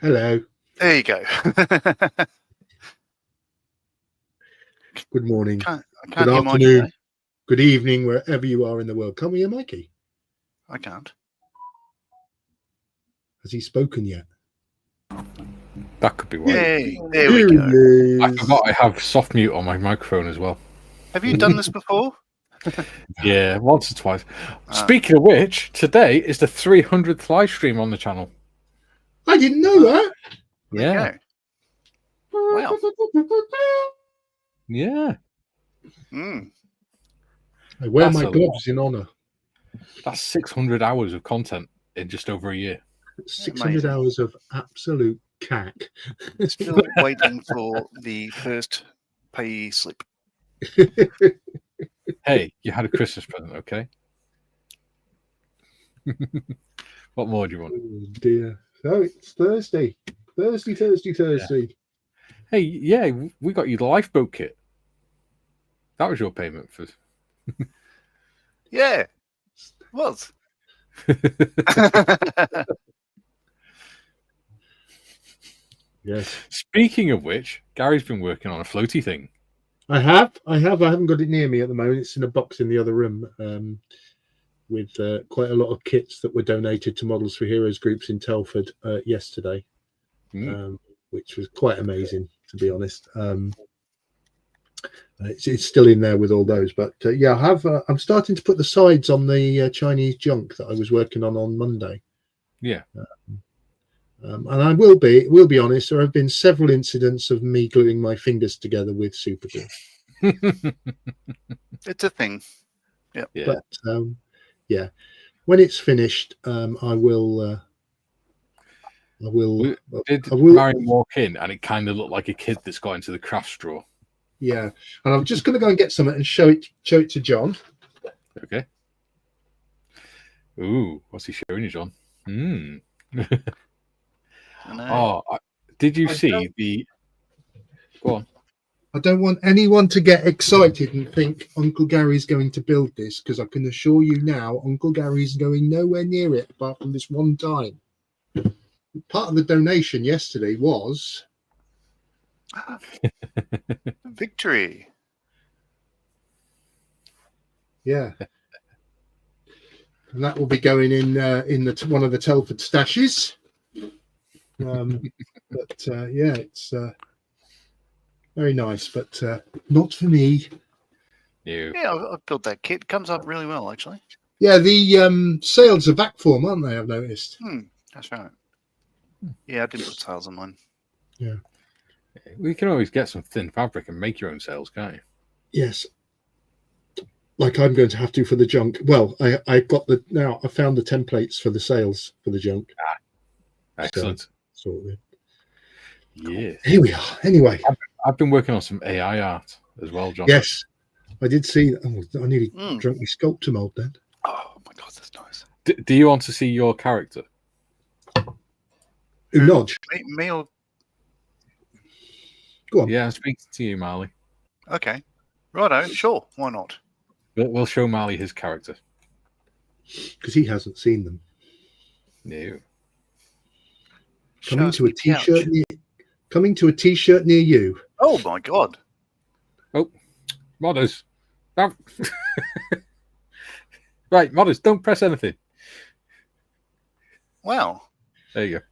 Hello. There you go. Good morning. Can't Good hear Mikey, afternoon. though. Good evening, wherever you are in the world. Can't we hear Mikey? I can't. Has he spoken yet? That could be why. Yay, there we go. I forgot I have soft mute on my microphone as well. Have you done this before? Yeah, once or twice. Speaking of which, today is the 300th live stream on the channel. I didn't know that. Yeah. Wow. Yeah. I wear That's my a gloves in honour. That's 600 hours of content in just over a year. 600 Amazing. hours of absolute cack. Still waiting for the first pay slip. Hey, you had a Christmas present, okay? What more do you want? Oh dear. So it's Thursday. Thursday. Hey, yeah, we got you the lifeboat kit. That was your payment for. Yeah, it was. Yes. Speaking of which, Gary's been working on a floaty thing. I haven't got it near me at the moment. It's in a box in the other room with quite a lot of kits that were donated to Models for Heroes groups in Telford yesterday, which was quite amazing, to be honest. It's still in there with all those, but yeah, I'm starting to put the sides on the Chinese junk that I was working on Monday. Yeah. And I will be honest, there have been several incidents of me gluing my fingers together with super glue. It's a thing. Yep. Yeah. But yeah, when it's finished, I will. Did Marion walk in and it kind of looked like a kid that's got into the craft drawer? Yeah, and I'm just going to go and get some and show it to John. Okay. Ooh, what's he showing you, John? Did you see the? Go on. I don't want anyone to get excited and think Uncle Gary's going to build this, because I can assure you now, Uncle Gary's going nowhere near it apart from this one time. Part of the donation yesterday was victory. Yeah, and that will be going in one of the Telford stashes. But yeah, it's very nice, but not for me. Yeah, I've built that kit. It comes up really well, actually. Yeah, the sails are back form, aren't they? I've noticed. That's right. Yeah, I didn't put sails on mine. Yeah. We can always get some thin fabric and make your own sails, can't you? Yes. Like I'm going to have to for the junk. Well, I found the templates for the sails for the junk. Excellent. Yeah. Here we are. Anyway, I've been working on some AI art as well, John. Yes, I did see that. Oh, I nearly drank my sculptor mold then. Oh my god, that's nice. Do you want to see your character? Nodge. Me or? Go on. Yeah, I'm speaking to you, Marley. Okay. Righto, sure. Why not? We'll show Marley his character. Because he hasn't seen them. No. Coming to a t-shirt near you. Oh my god. Oh, modders. Right, modders, don't press anything. Wow. There you go.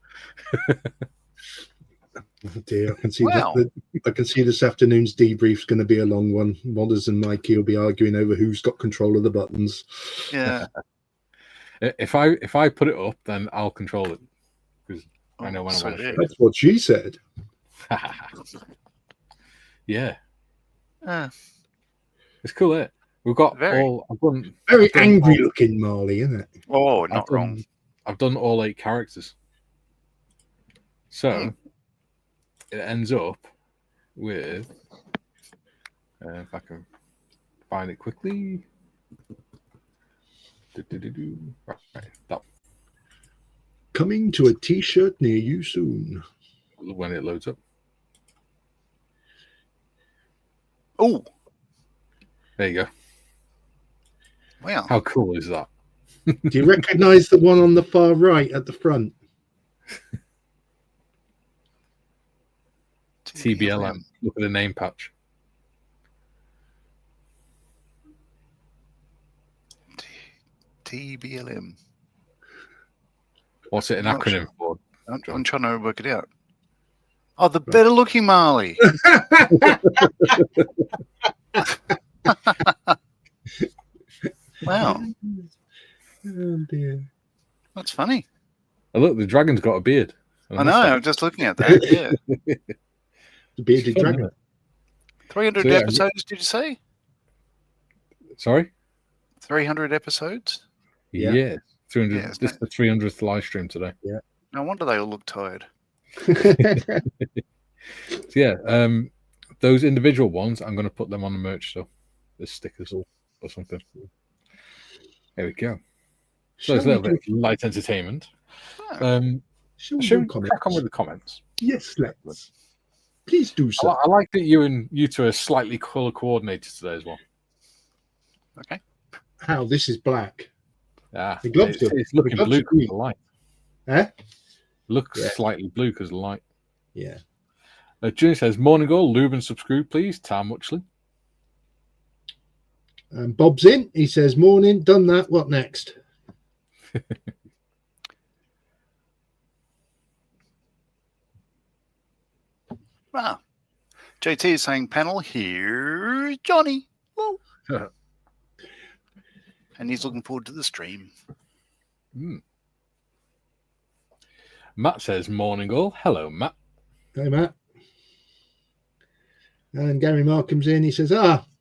Oh dear, I can see I can see this afternoon's debrief's going to be a long one. Modders and Mikey will be arguing over who's got control of the buttons. Yeah. If I put it up, then I'll control it because I know when I want to. That's what she said. Yeah. It's cool, isn't it? We've got very angry looking Marley, isn't it? Oh, not wrong. I've done all 8 characters. So it ends up with if I can find it quickly. Right, that. Coming to a t-shirt near you soon. When it loads up. Oh. There you go. Wow. How cool is that? Do you recognize the one on the far right at the front? TBLM. Look at the name patch. TBLM. What's it an Not acronym sure. for? I'm trying to work it out. Oh, the better looking Marley. Wow, Oh dear. that's funny. Oh, look, the dragon's got a beard. I know. I'm just looking at that. Yeah, The bearded Fun, dragon. isn't 300 So, yeah, episodes. Did you say Sorry? 300 episodes? Yeah. Yeah. 300. Yeah, isn't This is it? the 300th live stream today. No wonder they all look tired. So, yeah, those individual ones, I'm going to put them on the merch store. The stickers or something. There we go. So it's a little bit of light entertainment. Shall we Should do we comments? crack on with the comments? Yes, let's. Please do so. I like that you two are slightly colour coordinated today as well. Okay. How this is black. Yeah, The gloves do. it's looking The gloves blue are because green. of the light. Eh? Looks Yeah. slightly blue because of the light. Yeah. June says, morning all, lube and subscribe, please. Tam Muchley. Bob's in. He says, morning. Done that. What next? Wow. JT is saying panel here, Johnny. Woo. And he's looking forward to the stream. Matt says, morning all. Hello, Matt. Hey, Matt. And Gary Markham's in. He says,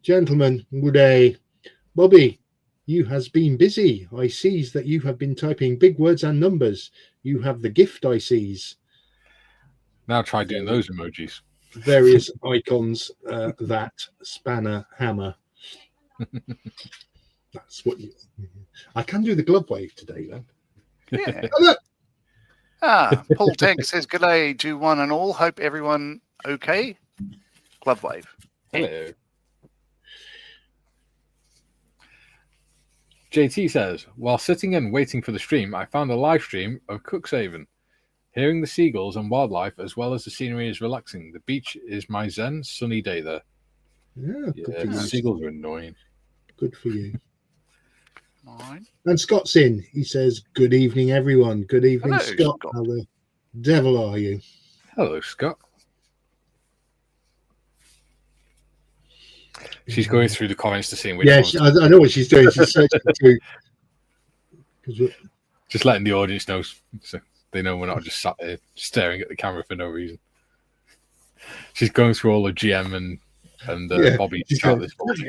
gentlemen, good day. Bobby, you has been busy. I sees that you have been typing big words and numbers. You have the gift, I sees. Now try doing those emojis. Various icons, that, spanner, hammer. That's what you... I can do the glove wave today, then. Yeah. Oh, look. Paul Tank says, good day to one and all. Hope everyone okay. Glove wave. Hello. JT says, while sitting and waiting for the stream, I found a live stream of Cuxhaven. Hearing the seagulls and wildlife as well as the scenery is relaxing. The beach is my zen, sunny day there. Yeah, good for The you. seagulls are annoying. Good for you. Mine. And Scott's in. He says, good evening, everyone. Good evening, Hello, Scott. Scott. How the devil are you? Hello, Scott. She's going through the comments to see which Yeah, ones. I know what she's doing. She's searching through. 'Cause Just letting the audience know so they know we're not just sat there staring at the camera for no reason. She's going through all the GM and Yeah, Bobby she's chat going, this morning.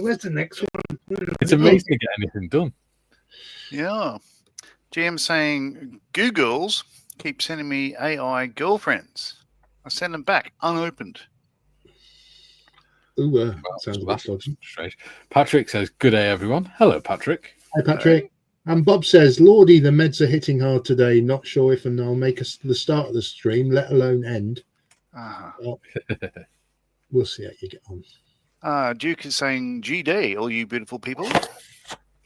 where's the next one? It's amazing to get anything done. Yeah. GM saying, Googles keep sending me AI girlfriends. I send them back unopened. Ooh, Well, sounds a bit that's dodgy. strange. Patrick says, good day, everyone. Hello, Patrick. Hi, Patrick. And Bob says, Lordy, the meds are hitting hard today. Not sure if and I'll make us the start of the stream, let alone end. We'll see how you get on. Duke is saying, G-Day, all you beautiful people.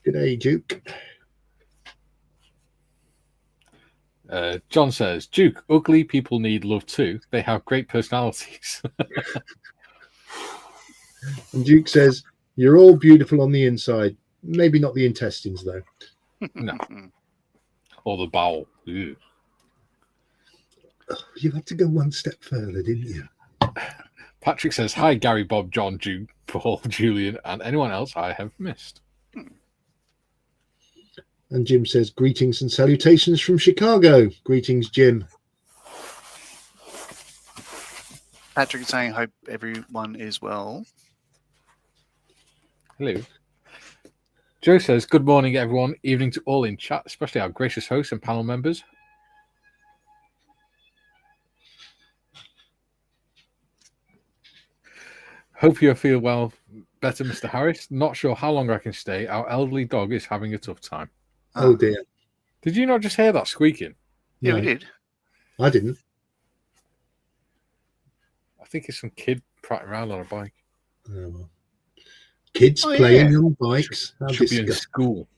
Good day, Duke. John says, Duke, ugly people need love too. They have great personalities. And Duke says, you're all beautiful on the inside. Maybe not the intestines, though. No. Or the bowel. Ew. Oh, you had to go one step further, didn't you? Patrick says, hi, Gary, Bob, John, Duke, Paul, Julian, and anyone else I have missed. And Jim says, greetings and salutations from Chicago. Greetings, Jim. Patrick is saying, hope everyone is well. Hello. Joe says, good morning, everyone. Evening to all in chat, especially our gracious hosts and panel members. Hope you feel well better, Mr. Harris. Not sure how long I can stay. Our elderly dog is having a tough time. Oh, dear. Did you not just hear that squeaking? Yeah, No, we did. I didn't. I think it's some kid prattling around on a bike. Oh, well. Kids Oh, playing yeah. on bikes. How Should be in disgusting. school.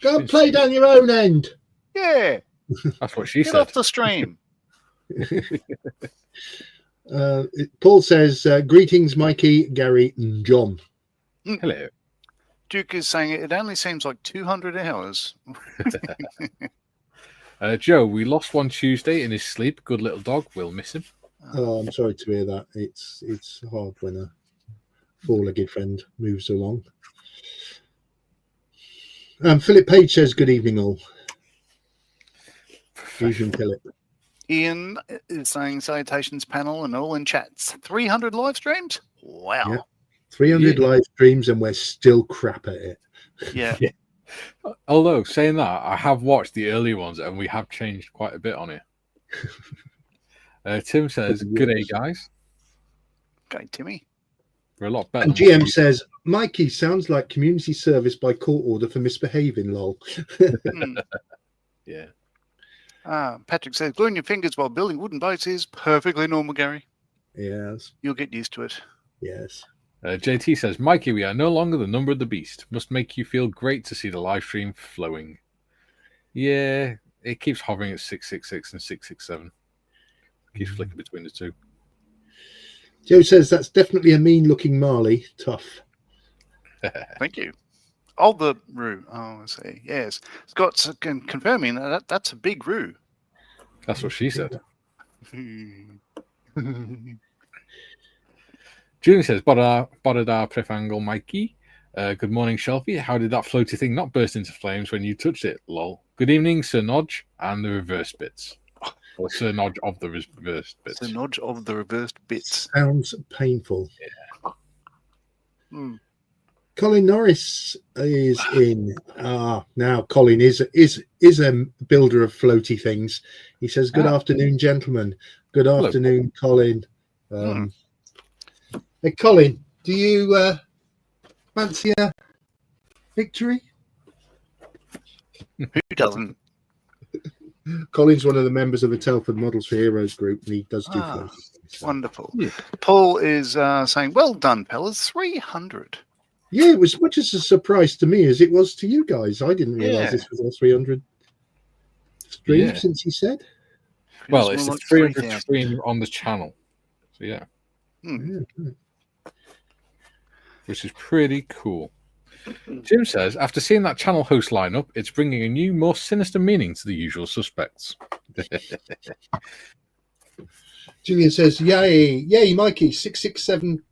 Go and play down your own end. Yeah. That's what she Get said. off the stream. Paul says, greetings, Mikey, Gary, and John. Hello. Duke is saying it only seems like 200 hours. Joe, we lost one Tuesday in his sleep. Good little dog. We'll miss him. Oh, I'm sorry to hear that. It's hard when a four-legged friend moves along. Philip Page says, good evening, all. Evening, Philip. Ian is saying salutations panel and all in chats. 300 live streams? Wow. Yeah. 300 live streams and we're still crap at it. Yeah. Although, saying that, I have watched the earlier ones and we have changed quite a bit on it. Tim says, good day, guys. Okay, Timmy. We're a lot better. And GM says, Mikey sounds like community service by court order for misbehaving, lol. Yeah. Patrick says, gluing your fingers while building wooden boats is perfectly normal, Gary. Yes. You'll get used to it. Yes. JT says, Mikey, we are no longer the number of the beast. Must make you feel great to see the live stream flowing. Yeah, it keeps hovering at 666 and 667. Keeps flicking between the two. Joe says, that's definitely a mean-looking Marley. Tough. Thank you. Oh, the roo. Oh, I see. Yes. Scott's confirming that's a big roo. That's what she said. Julie says, Bodadar Prefangle Mikey. Good morning, Shelfie. How did that floaty thing not burst into flames when you touched it? Lol. Good evening, Sir Nodge and the reverse bits. Or Sir Nodge of the reverse bits. Sir Nodge of the reversed bits. Sounds painful. Yeah. Colin Norris is in. Now Colin is a builder of floaty things. He says, good afternoon, gentlemen. Good afternoon, Colin. Hey, Colin, do you fancy a victory? Who doesn't? Colin's one of the members of the Telford Models for Heroes group, and he does do floaty things. Wonderful. Yeah. Paul is saying, well done, fellas. 300. Yeah, it was much as a surprise to me as it was to you guys. I didn't realise this was a 300 stream since he said. Well, it's a 300 stream on the channel. So, yeah. Which is pretty cool. Jim says, after seeing that channel host lineup, it's bringing a new, more sinister meaning to the usual suspects. Julian says, yay, Mikey, 667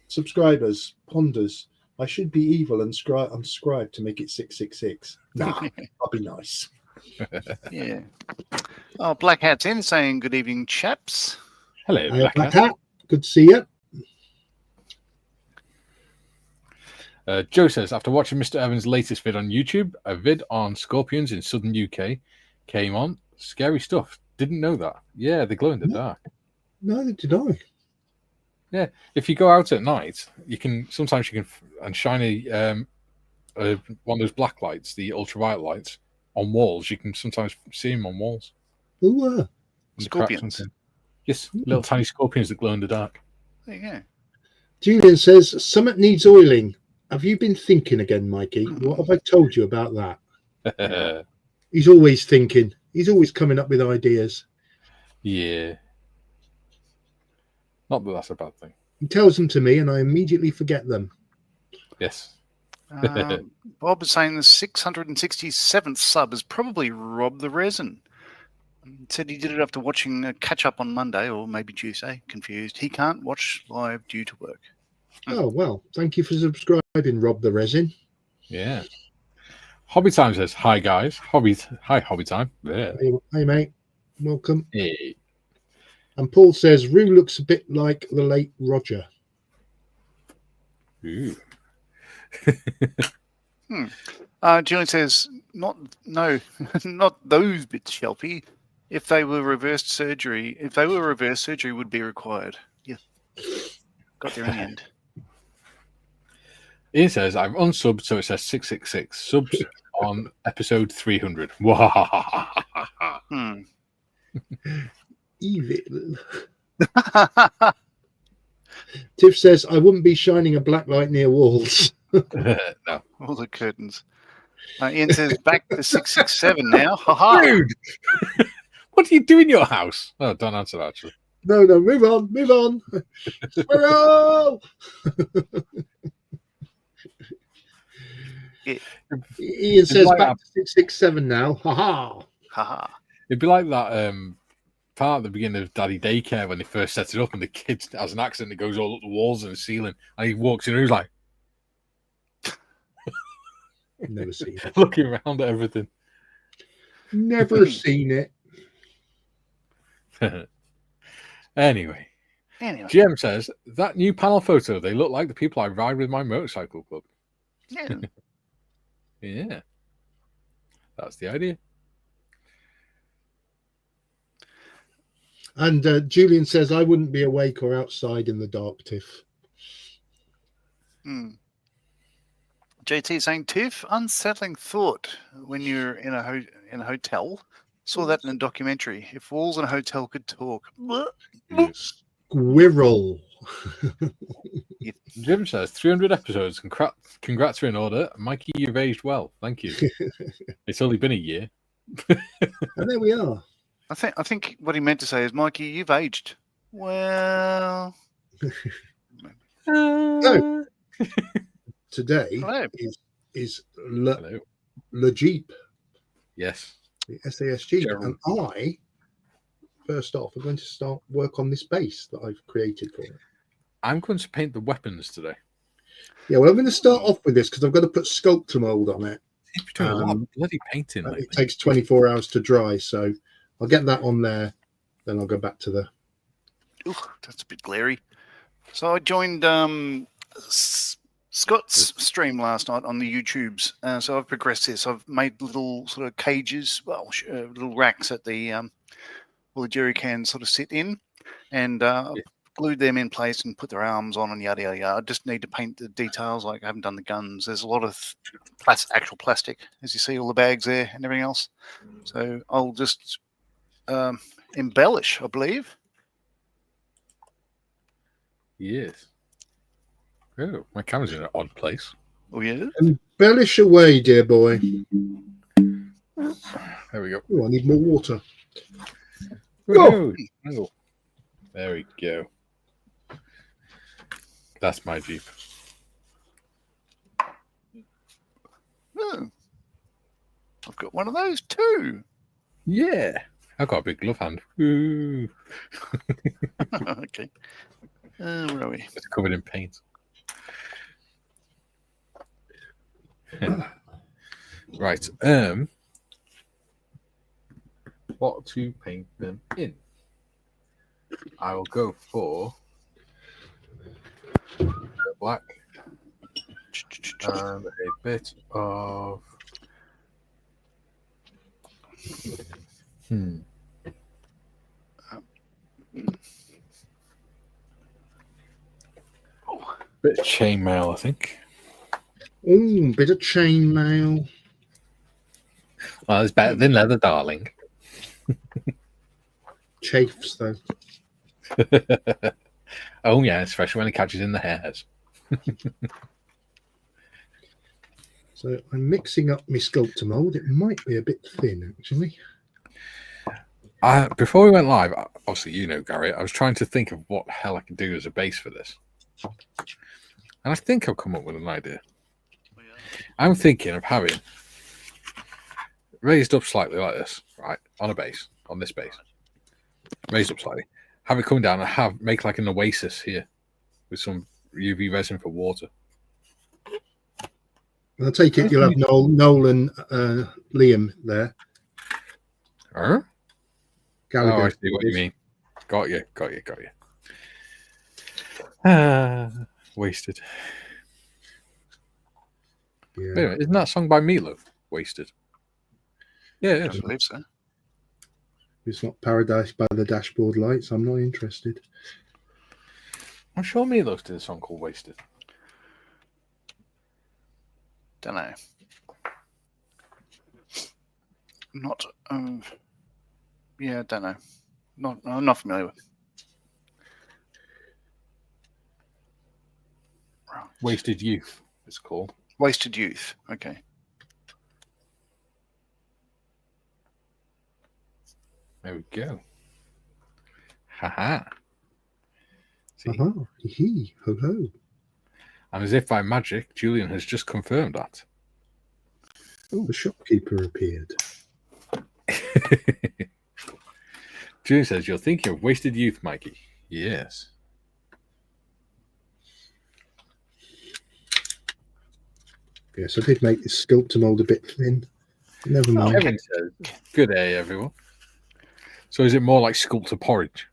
subscribers, ponders. I should be evil and unscribe to make it 666. Nah, I'll be nice. Yeah. Oh, Black Hat's in saying, good evening, chaps. Hello, Black Hat. Good to see you. Joe says, after watching Mr. Evans' latest vid on YouTube, a vid on scorpions in southern UK came on. Scary stuff. Didn't know that. Yeah, they glow in the dark. Neither did I. Yeah, if you go out at night, sometimes you can shine one of those black lights, the ultraviolet lights, on walls. You can sometimes see them on walls. Ooh, scorpions. Yes, little tiny scorpions that glow in the dark. There you go. Julian says, Summit needs oiling. Have you been thinking again, Mikey? What have I told you about that? He's always thinking. He's always coming up with ideas. Yeah. Not that that's a bad thing. He tells them to me and I immediately forget them. Yes. Bob is saying the 667th sub is probably Rob the Resin. Said he did it after watching a catch-up on Monday or maybe Tuesday. Confused. He can't watch live due to work. Oh, well, thank you for subscribing, Rob the Resin. Yeah. Hobby Time says, hi, guys. Hi, Hobby Time. Yeah. Hey, mate. Welcome. Hey. And Paul says, Rue looks a bit like the late Roger. Ooh. Julian says, not those bits, Shelfie. If they were reversed surgery, would be required. Yeah. Got there in the end. Ian says, I've unsubbed, so it says 666. Subs on episode 300. Evil. Tiff says, I wouldn't be shining a black light near walls. No. All the curtains. Ian says back to 667 now. Ha ha. Dude, what do you do in your house? Oh, don't answer that, actually. No, move on. Squirrel! Yeah. Ian says like back to 667 now. Ha ha. Ha ha. It'd be like that part at the beginning of Daddy Daycare when they first set it up and the kid has an accident that goes all up the walls and the ceiling, and he walks in and he's like Never seen it. looking around at everything. Never seen it. Anyway, GM says that new panel photo, they look like the people I ride with my motorcycle club. Yeah. Yeah, that's the idea. And Julian says, I wouldn't be awake or outside in the dark, Tiff. JT saying, Tiff, unsettling thought when you're in a hotel. Saw that in a documentary. If walls in a hotel could talk. Squirrel. Jim says 300 episodes. Congrats are in order. Mikey, you've aged well. Thank you. It's only been a year. And there we are. I think what he meant to say is, Mikey, you've aged. Well, So, today hello. is Hello. Le Jeep. Yes. The SAS Jeep. Gerald. And I, first off, am going to start work on this base that I've created for it. I'm going to paint the weapons today. Yeah, well, I'm going to start off with this because I've got to put sculptor mold on it. You've been doing a lot of bloody painting lately. It takes 24 hours to dry, so I'll get that on there. Then I'll go back to the... Ooh, that's a bit glary. So I joined Scott's stream last night on the YouTubes. So I've progressed this. I've made little sort of cages, little racks at the where the jerry cans sort of sit in, and glued them in place and put their arms on and yada yada yada. I just need to paint the details. Like I haven't done the guns. There's a lot of actual plastic, as you see, all the bags there and everything else. So I'll just embellish, I believe. Yes. Oh, my camera's in an odd place. Oh yeah. Embellish away, dear boy. There we go. Oh, I need more water. Oh. There we go. That's my Jeep. Oh. I've got one of those too. Yeah. I've got a big glove hand. Ooh. Okay. Where are we? It's covered in paint. Right. What to paint them in? I will go for black and a bit of bit of chainmail, I think. Oh, bit of chainmail. Well, it's better than leather, darling. Chafes, though. Oh, yeah, especially when it catches in the hairs. So I'm mixing up my sculptor mold. It might be a bit thin, actually. Before we went live, obviously, you know, Gary, I was trying to think of what the hell I could do as a base for this. And I think I've come up with an idea. I'm thinking of having raised up slightly like this, right, on a base, on this base. Raised up slightly. Have it come down and make like an oasis here with some UV resin for water. I'll take it you'll have Noel and Liam there. Huh? Gallagher. Oh, I see what you mean. Got you. Wasted. Yeah. Wait a minute, isn't that song by Meatloaf? Wasted. Yeah, it I is. believe so. It's not Paradise by the Dashboard Lights. I'm not interested. I'm sure Meatloaf did a song called Wasted. Don't know. Not. Yeah, don't know. I'm not familiar with. Wasted Youth, it's called. Wasted Youth. Okay. There we go. Haha. See? Aha, hee, ho, ho. And as if by magic, Julian has just confirmed that. Oh, the shopkeeper appeared. Julian says, you're thinking of wasted youth, Mikey. Yes. Yes, I did make this sculptor mold a bit thin. Never mind. Kevin says, good day, everyone. So is it more like sculptor porridge?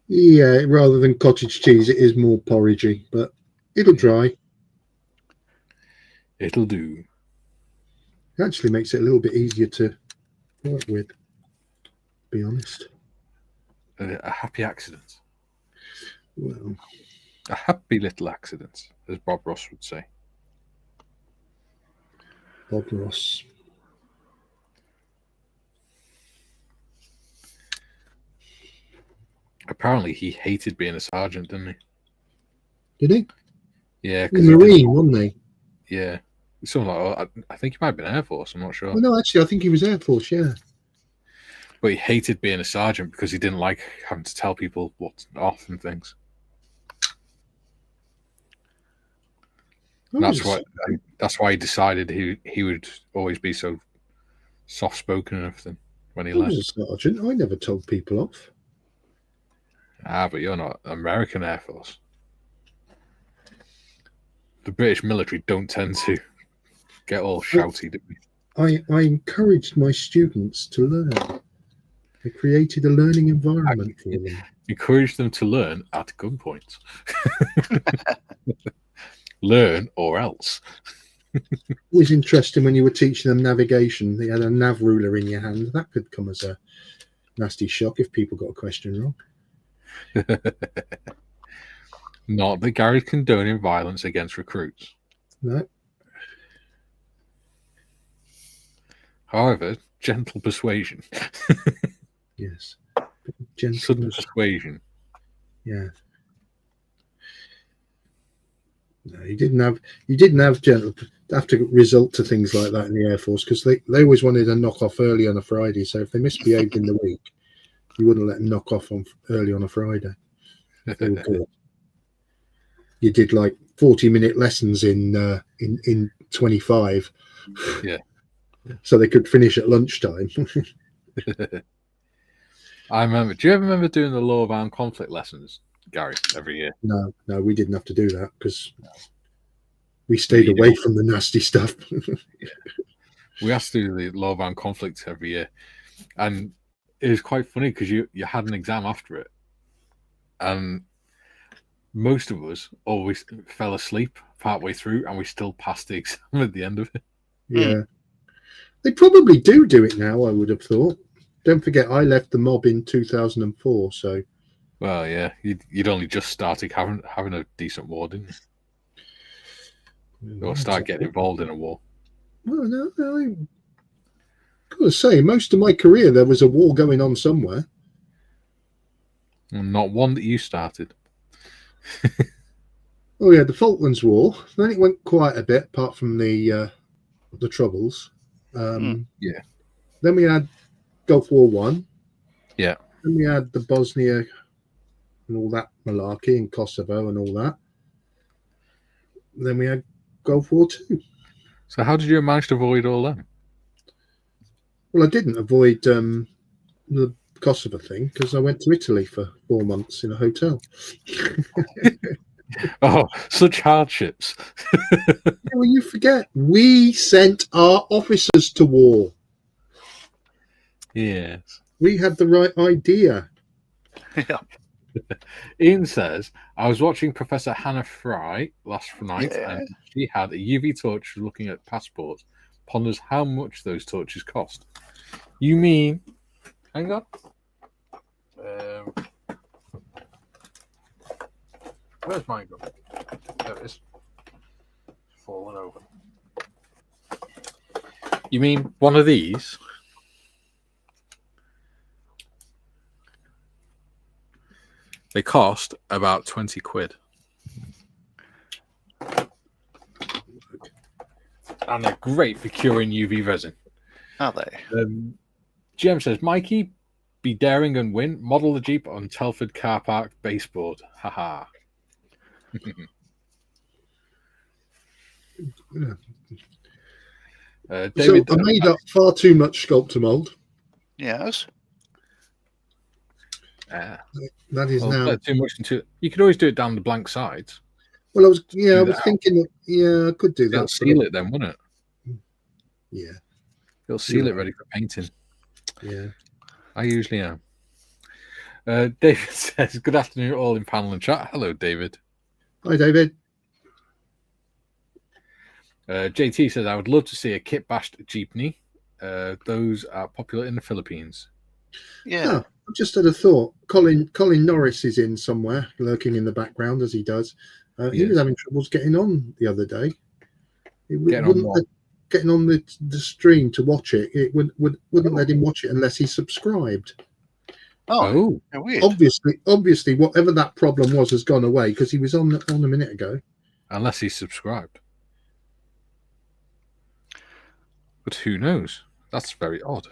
Yeah, rather than cottage cheese, it is more porridgey, but it'll dry. It'll do. It actually makes it a little bit easier to work with, to be honest. A happy accident. Well, A happy little accident, as Bob Ross would say. Bob Ross. Apparently, he hated being a sergeant, didn't he? Did he? Yeah. He was a Marine, wasn't he? Yeah. Something like I think he might have been Air Force, I'm not sure. Well, no, actually, I think he was Air Force, yeah. But he hated being a sergeant because he didn't like having to tell people what's off and things. And that's why he decided he would always be so soft spoken and everything when he I left. was a sergeant. I never told people off. But you're not American Air Force. The British military don't tend to get all shouty, do we? I encouraged my students to learn. I created a learning environment for them. Encourage them to learn at gunpoint. Learn or else. It was interesting when you were teaching them navigation. They had a nav ruler in your hand. That could come as a nasty shock if people got a question wrong. Not that Gary's condoning violence against recruits. No. However, gentle persuasion. Yes. Gentle Sudden persuasion. Yeah. No, you didn't have gentle have to result to things like that in the Air Force because they always wanted a knock off early on a Friday. So if they misbehaved in the week, you wouldn't let them knock off on early on a Friday. They were good. You did like 40-minute lessons in 25. Yeah. So they could finish at lunchtime. I remember. Do you ever remember doing the law of armed conflict lessons, Gary, every year? No, we didn't have to do that because we stayed away from the nasty stuff. We have to do the law of armed conflict every year, and it was quite funny because you had an exam after it, and most of us always fell asleep partway through, and we still passed the exam at the end of it. Yeah, they probably do it now. I would have thought. Don't forget, I left the mob in 2004. So, well, yeah, you'd only just started having a decent war, didn't you? Or start getting involved in a war. Well, no, I gotta say, most of my career there was a war going on somewhere. Not one that you started. Oh yeah, the Falklands War. Then it went quite a bit, apart from the Troubles. Yeah. Then we had Gulf War One. Yeah. Then we had the Bosnia and all that malarkey and Kosovo and all that. Then we had Gulf War Two. So how did you manage to avoid all that? Well, I didn't avoid the Kosovo thing because I went to Italy for 4 months in a hotel. Oh, such hardships. Well, you forget, we sent our officers to war. Yes. We had the right idea. Yeah. Ian says, I was watching Professor Hannah Fry last night and she had a UV torch looking at passports. Ponders how much those torches cost. You mean... Hang on. Where's mine gone? There it is. It's fallen over. You mean one of these? They cost about 20 quid. And they're great for curing UV resin. Are they? Jem says, Mikey, Be daring and win. Model the Jeep on Telford car park baseboard. Haha. Yeah. David, so I made up far too much sculptor mold. Yes. That is well, now. not too much into. You could always do it down the blank sides. Well, I was that thinking that I could do It'll that. seal it then, wouldn't it? Yeah. It'll seal You're it ready for painting. Yeah. I usually am. David says, "Good afternoon, all in panel and chat." Hello, David. Hi, David. JT says, "I would love to see a kit bashed jeepney. Those are popular in the Philippines." Yeah. I just had a thought. Colin Norris is in somewhere, lurking in the background as he does. He was having troubles getting on the other day. Getting on the stream to watch it. It wouldn't let him watch it unless he subscribed. Oh, weird. Obviously, whatever that problem was has gone away because he was on a minute ago. Unless he's subscribed. But who knows? That's very odd.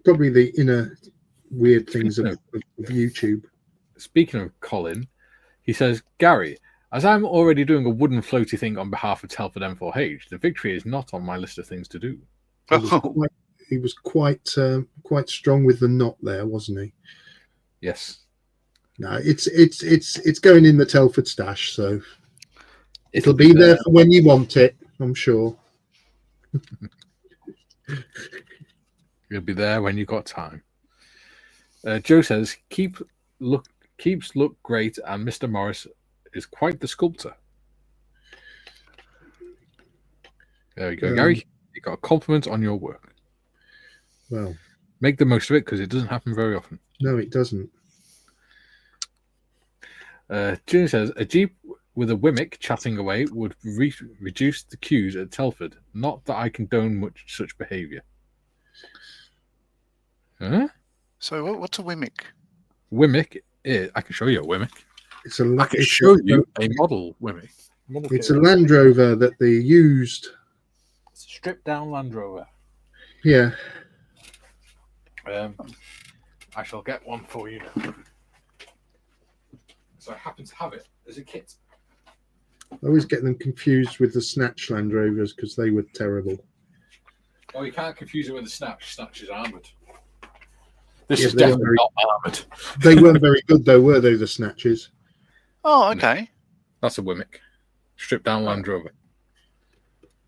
Probably the inner weird things of YouTube. Speaking of Colin, he says, "Gary, as I'm already doing a wooden floaty thing on behalf of Telford M4H, the victory is not on my list of things to do." He was quite strong with the knot there, wasn't he? Yes. No, it's going in the Telford stash, so it'll be there for when you want it, I'm sure. It'll be there when you've got time. Joe says, keeps look great, and Mr. Morris is quite the sculptor. There we go, Gary. You got a compliment on your work. Well, make the most of it because it doesn't happen very often. No, it doesn't. June says, a Jeep with a Wimmick chatting away would reduce the queues at Telford. Not that I condone much such behaviour. Huh? So what's a Wimmick? Wimmick is... I can show you a Wimmick. I can it's show you a model Wimmick. It's a Land Rover that they used. It's a stripped down Land Rover. Yeah. I shall get one for you now. So I happen to have it as a kit. I always get them confused with the Snatch Land Rovers because they were terrible. Oh, you can't confuse it with the Snatch. Snatch is armoured. This is definitely not armoured. They weren't very good, though, were they, the Snatches? Oh, okay. No. That's a Wimmick. Stripped down Land Rover.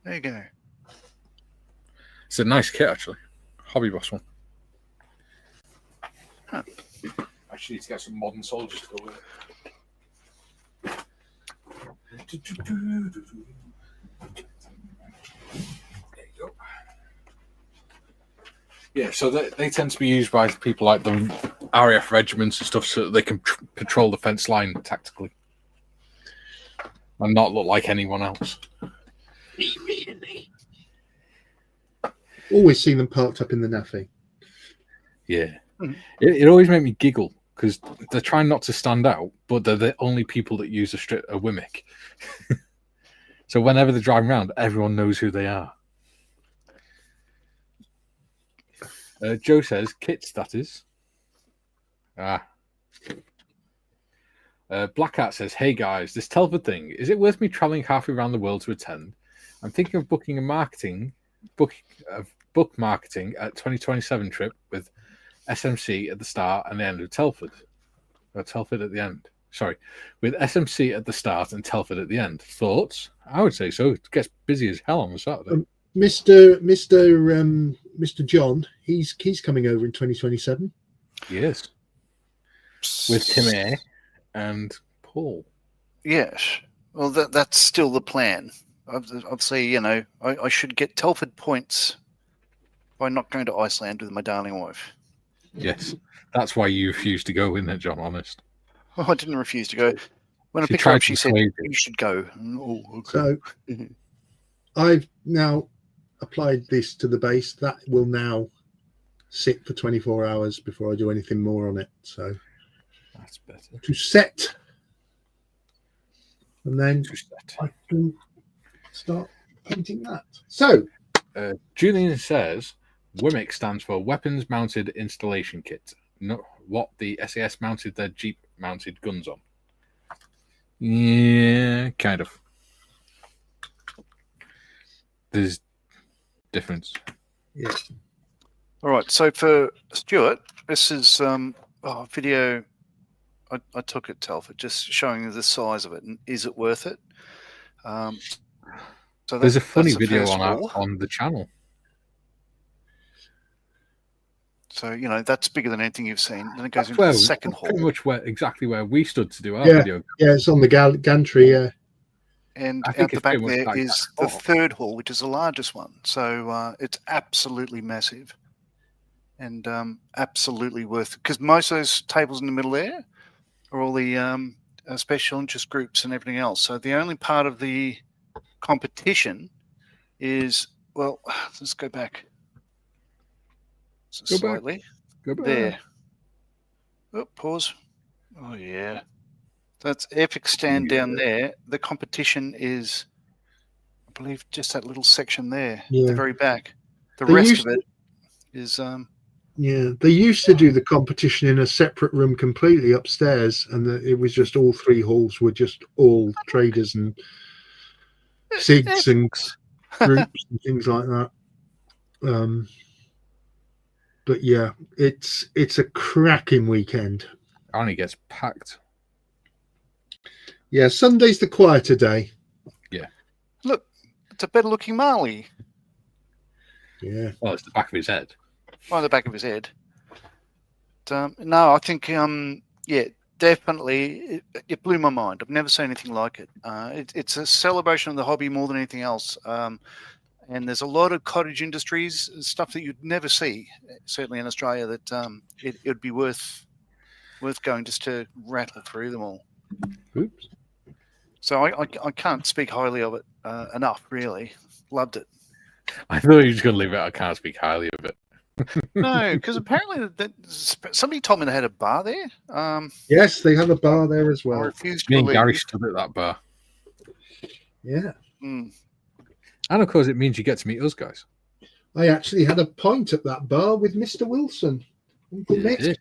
There you go. It's a nice kit, actually. Hobby Boss one. Huh. Actually, need to get some modern soldiers to go with it. There you go. Yeah, so they tend to be used by people like the RAF regiments and stuff so that they can patrol the fence line tactically and not look like anyone else. Really? Always see them parked up in the naffy. Yeah. It always made me giggle because they're trying not to stand out, but they're the only people that use a Wimmick. So whenever they're driving around, everyone knows who they are. Joe says, kits, that is. Black Hat says, hey guys, this Telford thing, is it worth me travelling halfway around the world to attend? I'm thinking of booking a book marketing at 2027 trip with SMC at the start and the end of Telford. Or Telford at the end. Sorry. With SMC at the start and Telford at the end. Thoughts? I would say so. It gets busy as hell on the Saturday. Mr. John, he's coming over in 2027. Yes. With Tim Eyre and Paul. Yes. Well, that's still the plan. I'd say, I should get Telford points by not going to Iceland with my darling wife. Yes. That's why you refused to go, isn't it, John? Honest. Oh, I didn't refuse to go. When I picked her up, she said, you should go. Oh, okay. So I've now applied this to the base. That will now sit for 24 hours before I do anything more on it. So that's better. To set. And then I can start painting that. So Julian says Wimmick stands for Weapons Mounted Installation Kit. what the SAS mounted their Jeep mounted guns on. Yeah, kind of. There's difference. Yeah. All right. So for Stuart, this is a video I took at Telford, just showing the size of it and is it worth it? So there's a funny the video first hall. on the channel. So that's bigger than anything you've seen. Then it goes into the second hall. Pretty much exactly where we stood to do our Yeah. video. Yeah, it's on the gantry. Yeah. And out the back there is the third hall, which is the largest one. So it's absolutely massive and absolutely worth it. Because most of those tables in the middle there are all the special interest groups and everything else. So the only part of the competition is, well, let's go back slightly. Go back. There. Oh, pause. Oh, yeah. That's epic stand down there. The competition is, I believe, just that little section there at the very back. The rest of it is. Yeah, they used to do the competition in a separate room completely upstairs, and it was just all three halls were just all traders and SIGs and groups and things like that. But yeah, it's a cracking weekend. Only gets packed. Yeah, Sunday's the quieter day. Yeah. Look, it's a better looking Marley. Yeah. Well, it's the back of his head. On the back of his head. No, I think, definitely. It blew my mind. I've never seen anything like it. It's a celebration of the hobby more than anything else. And there's a lot of cottage industries, stuff that you'd never see, certainly in Australia, that it would be worth going just to rattle through them all. Oops. So I can't speak highly of it enough, really. Loved it. I thought you were just going to leave it. I can't speak highly of it. No, because apparently somebody told me they had a bar there. Yes, they have a bar there as I well. refused to Me and believe. Gary stood at that bar. Yeah. Mm. And of course, it means you get to meet us guys. I actually had a pint at that bar with Mr. Wilson. Uncle Mick. Yeah.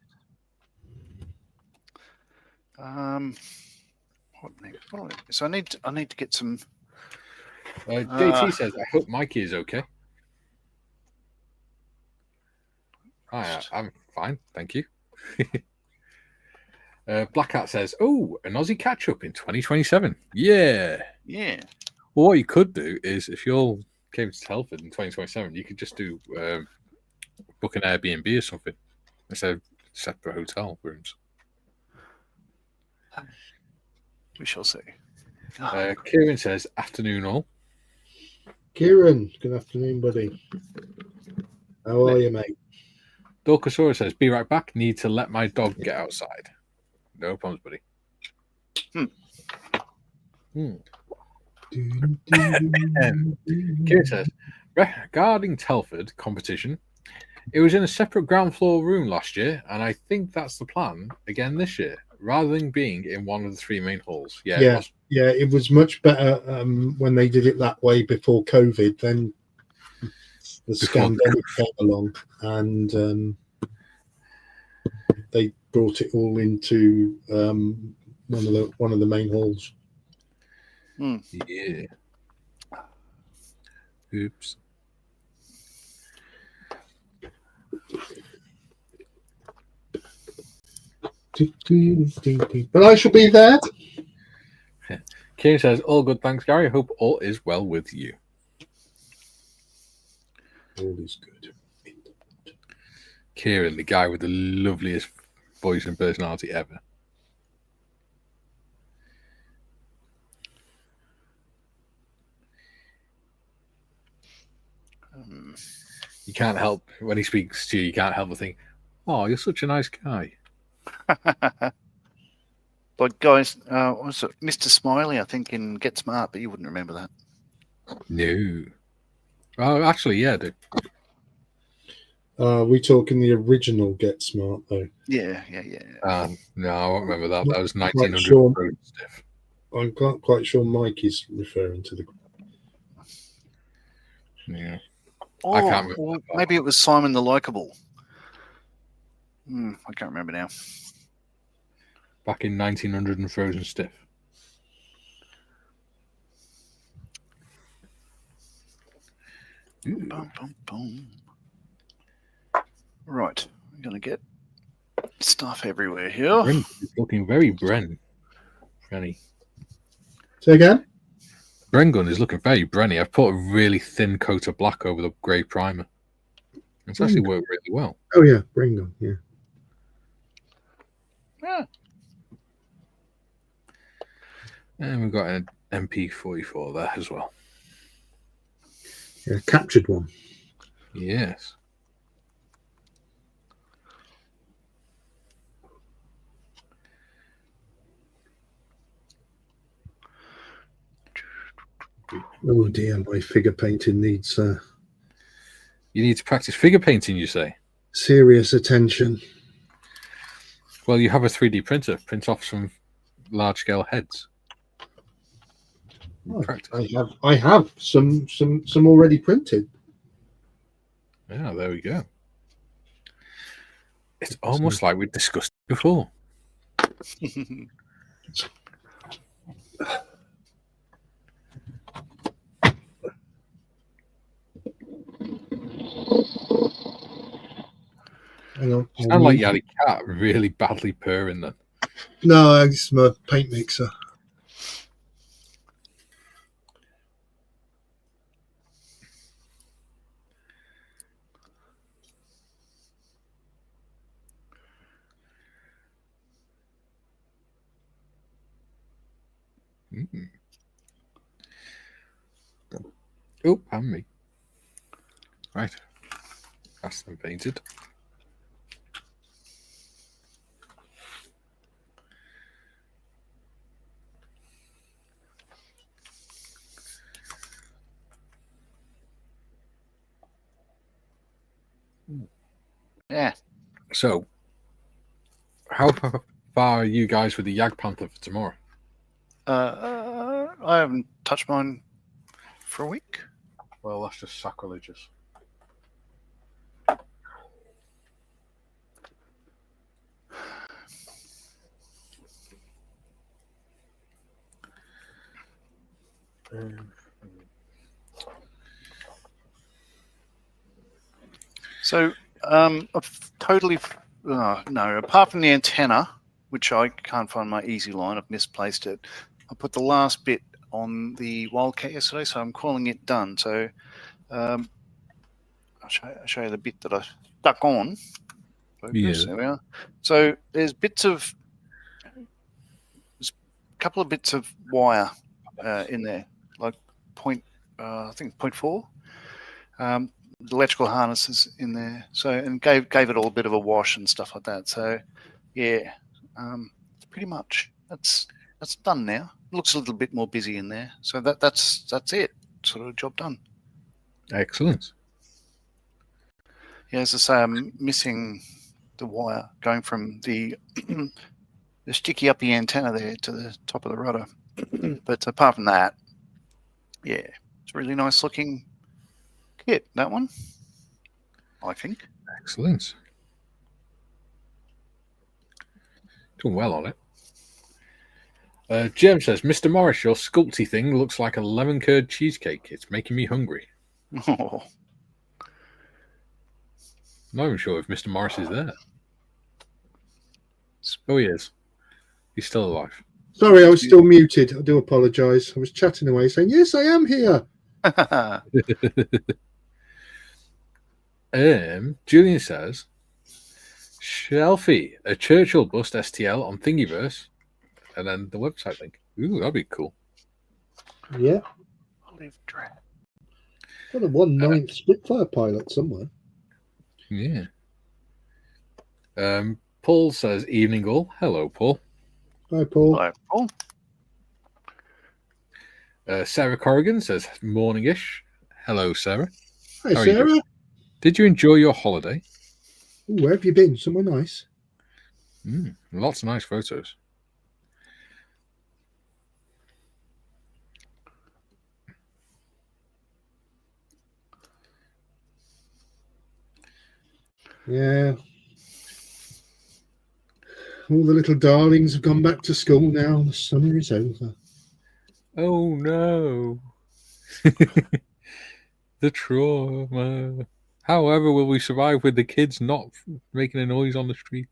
What next? So I need to get some. JT says, "I hope Mikey is okay." I'm fine, thank you. Black Hat says, "Oh, an Aussie catch up in 2027." Yeah. Well, what you could do is, if you all came to Telford in 2027, you could just do book an Airbnb or something instead of separate hotel rooms. We shall see. Kieran says, "Afternoon all." Kieran, good afternoon, buddy. How are you, mate? Dorkasaurus says, "Be right back. Need to let my dog get outside." No problems, buddy. Kieran says, regarding Telford competition, it was in a separate ground floor room last year, and I think that's the plan again this year, rather than being in one of the three main halls. Yeah, it was much better when they did it that way before COVID. Then the scandemic came along, and they brought it all into one of the main halls. Yeah. Oops. But I shall be there. Kieran says, "All good, thanks, Gary. Hope all is well with you." All is good. Kieran, the guy with the loveliest voice and personality ever. You can't help, when he speaks to you, you can't help but think, "Oh, you're such a nice guy." But guys, what's it? Mr. Smiley, I think, in Get Smart, but you wouldn't remember that. No. Oh, actually, yeah, I do. We talking the original Get Smart though? Yeah. No, I won't remember that. That was Not 1900 sure. stuff. I'm not quite sure Mike is referring to the. Yeah. Oh, I can't remember. maybe it was Simon the Likeable. I can't remember now. Back in 1900 and frozen stiff. Boom, boom, boom. Right, I'm going to get stuff everywhere here. Bren is looking very Brenny. Say again? Bren is looking very Brenny. I've put a really thin coat of black over the grey primer. It's actually worked really well. Oh, yeah, Brengon, yeah. Yeah. And we've got an MP44 there as well. Yeah, captured one. Yes. Oh dear, my figure painting needs You need to practice figure painting, you say? serious attention. Well, you have a 3D printer. Print off some large-scale heads. Oh, Practice. I have some already printed. Yeah, there we go. It's almost like we discussed before. Hang on. You sound like you had a cat really badly purring then. No, it's my paint mixer. Oh, and me. Right. That's them painted. Yeah. So, how far are you guys with the Yag Panther for tomorrow? I haven't touched mine for a week. Well, that's just sacrilegious. So, I've totally no. Apart from the antenna, which I can't find my easy line, I've misplaced it. I put the last bit on the Wildcat yesterday, so I'm calling it done. So, I'll show you the bit that I stuck on. Focus, Yeah. there we are. So there's a couple of bits of wire in there, like I think 0.4. The electrical harnesses in there, so and gave it all a bit of a wash and stuff like that. So yeah, pretty much that's done now. It looks a little bit more busy in there, so that's it. Sort of job done. Excellent. Yeah, as I say, I'm missing the wire going from the the sticky uppy antenna there to the top of the rudder. But apart from that, yeah, it's a really nice looking kit, that one, I think. Excellent. Doing well on it. Jim says, Mr. Morris, your sculpty thing looks like a lemon curd cheesecake. It's making me hungry. Oh. I'm not even sure if Mr. Morris is there. Oh, he is. He's still alive. Sorry, I was still muted. I do apologise. I was chatting away saying, yes, I am here. Julian says, Shelfie, a Churchill bust STL on Thingiverse, and then the website link. Ooh, that'd be cool. Yeah. Olive drab. Got a 1/9 Spitfire pilot somewhere. Yeah. Paul says, evening all. Hello, Paul. Hi, Paul. Hello, Paul. Sarah Corrigan says, morning-ish. Hello, Sarah. Hi, How are you Sarah. doing? Did you enjoy your holiday? Ooh, where have you been? Somewhere nice. Lots of nice photos. Yeah. all the little darlings have gone back to school now. The summer is over. Oh no. The trauma. However, will we survive with the kids not making a noise on the street?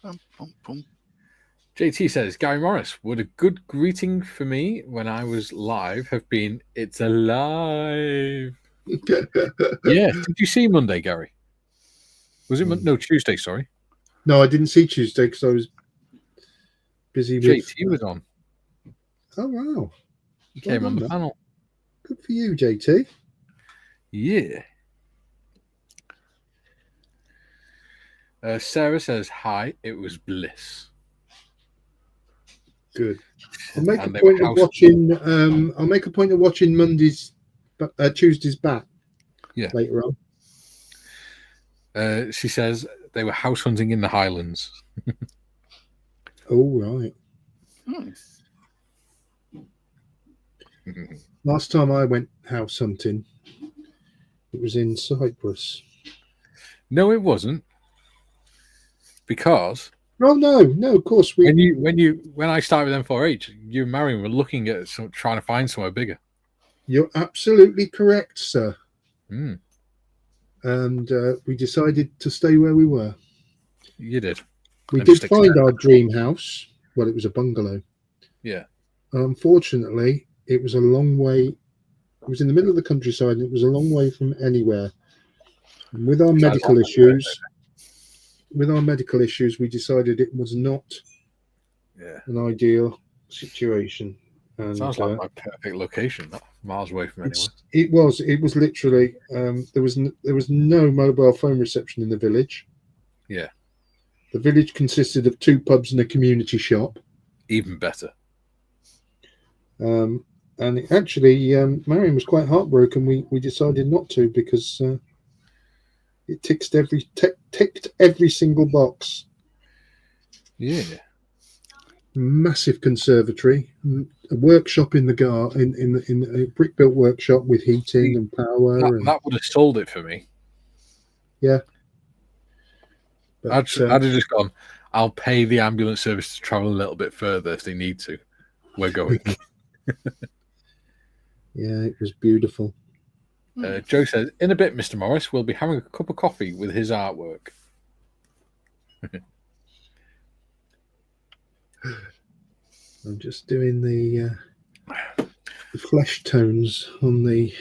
Bum, bum, bum. JT says, Gary Morris, would a good greeting for me when I was live have been, "It's alive"? Yeah. Did you see Monday, Gary? Was it no Tuesday? Sorry. No, I didn't see Tuesday because I was busy with. JT was on. Oh wow! He came on the panel. Good for you, JT. Yeah. Sarah says, "Hi, it was bliss." Good. I'll make And a they point were of watching. I'll make a point of watching Tuesday's back. Yeah. Later on. She says they were house hunting in the Highlands. Oh right. Last time I went house hunting, it was in Cyprus. No, it wasn't. Because Oh no, of course we. when I started with M4H, you and Marion were looking at trying to find somewhere bigger. You're absolutely correct, sir. Mm. And we decided to stay where we were. You did. We And did stick find to our dream house. Well, it was a bungalow. Yeah. Unfortunately, it was a long way. It was in the middle of the countryside, and it was a long way from anywhere. And with our medical issues, we decided it was not an ideal situation. And, sounds like my perfect location, not miles away from anywhere. It was literally there was no mobile phone reception in the village. Yeah. The village consisted of 2 pubs and a community shop. Even better. And actually, Marion was quite heartbroken. We decided not to because it ticked every single box. Yeah. Massive conservatory, a workshop in the garden, in a brick built workshop with heating and power. That would have sold it for me. Yeah. But, I'd have just gone, I'll pay the ambulance service to travel a little bit further if they need to. We're going. Yeah, it was beautiful. Joe says, in a bit, Mr. Morris, we'll be having a cup of coffee with his artwork. I'm just doing the flesh tones on the...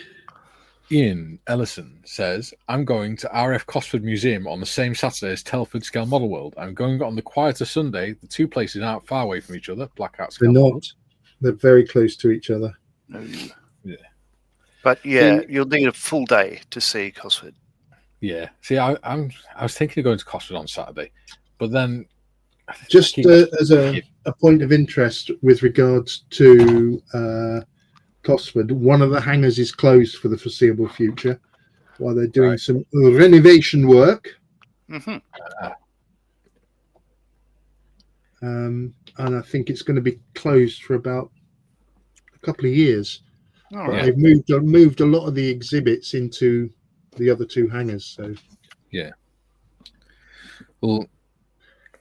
Ian Ellison says, I'm going to RF Cosford Museum on the same Saturday as Telford Scale Model World. I'm going on the quieter Sunday. The 2 places aren't far away from each other. Black Hat Scale They're Model. not. They're very close to each other. No. Yeah. But yeah, you'll need a full day to see Cosford. Yeah. See, I was thinking of going to Cosford on Saturday, but then just as a point of interest with regards to Cosford, one of the hangars is closed for the foreseeable future while they're doing some renovation work. Mm-hmm. And I think it's going to be closed for about a couple of years. Oh, but yeah. they've moved a lot of the exhibits into the other 2 hangars. So yeah. Well,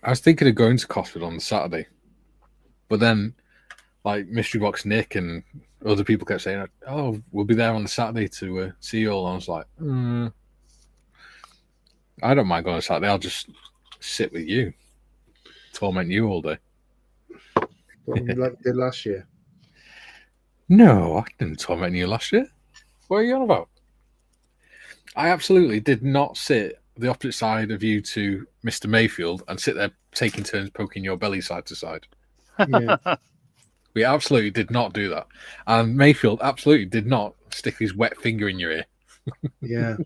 I was thinking of going to Cosford on Saturday, but then like Mystery Box Nick and other people kept saying, "Oh, we'll be there on the Saturday to see you all." And I was like, I don't mind going on Saturday. I'll just sit with you, torment you all day. what we like did last year. No, I didn't torment you last year. What are you on about? I absolutely did not sit the opposite side of you to Mr. Mayfield and sit there taking turns poking your belly side to side. Yeah. We absolutely did not do that. And Mayfield absolutely did not stick his wet finger in your ear. Yeah.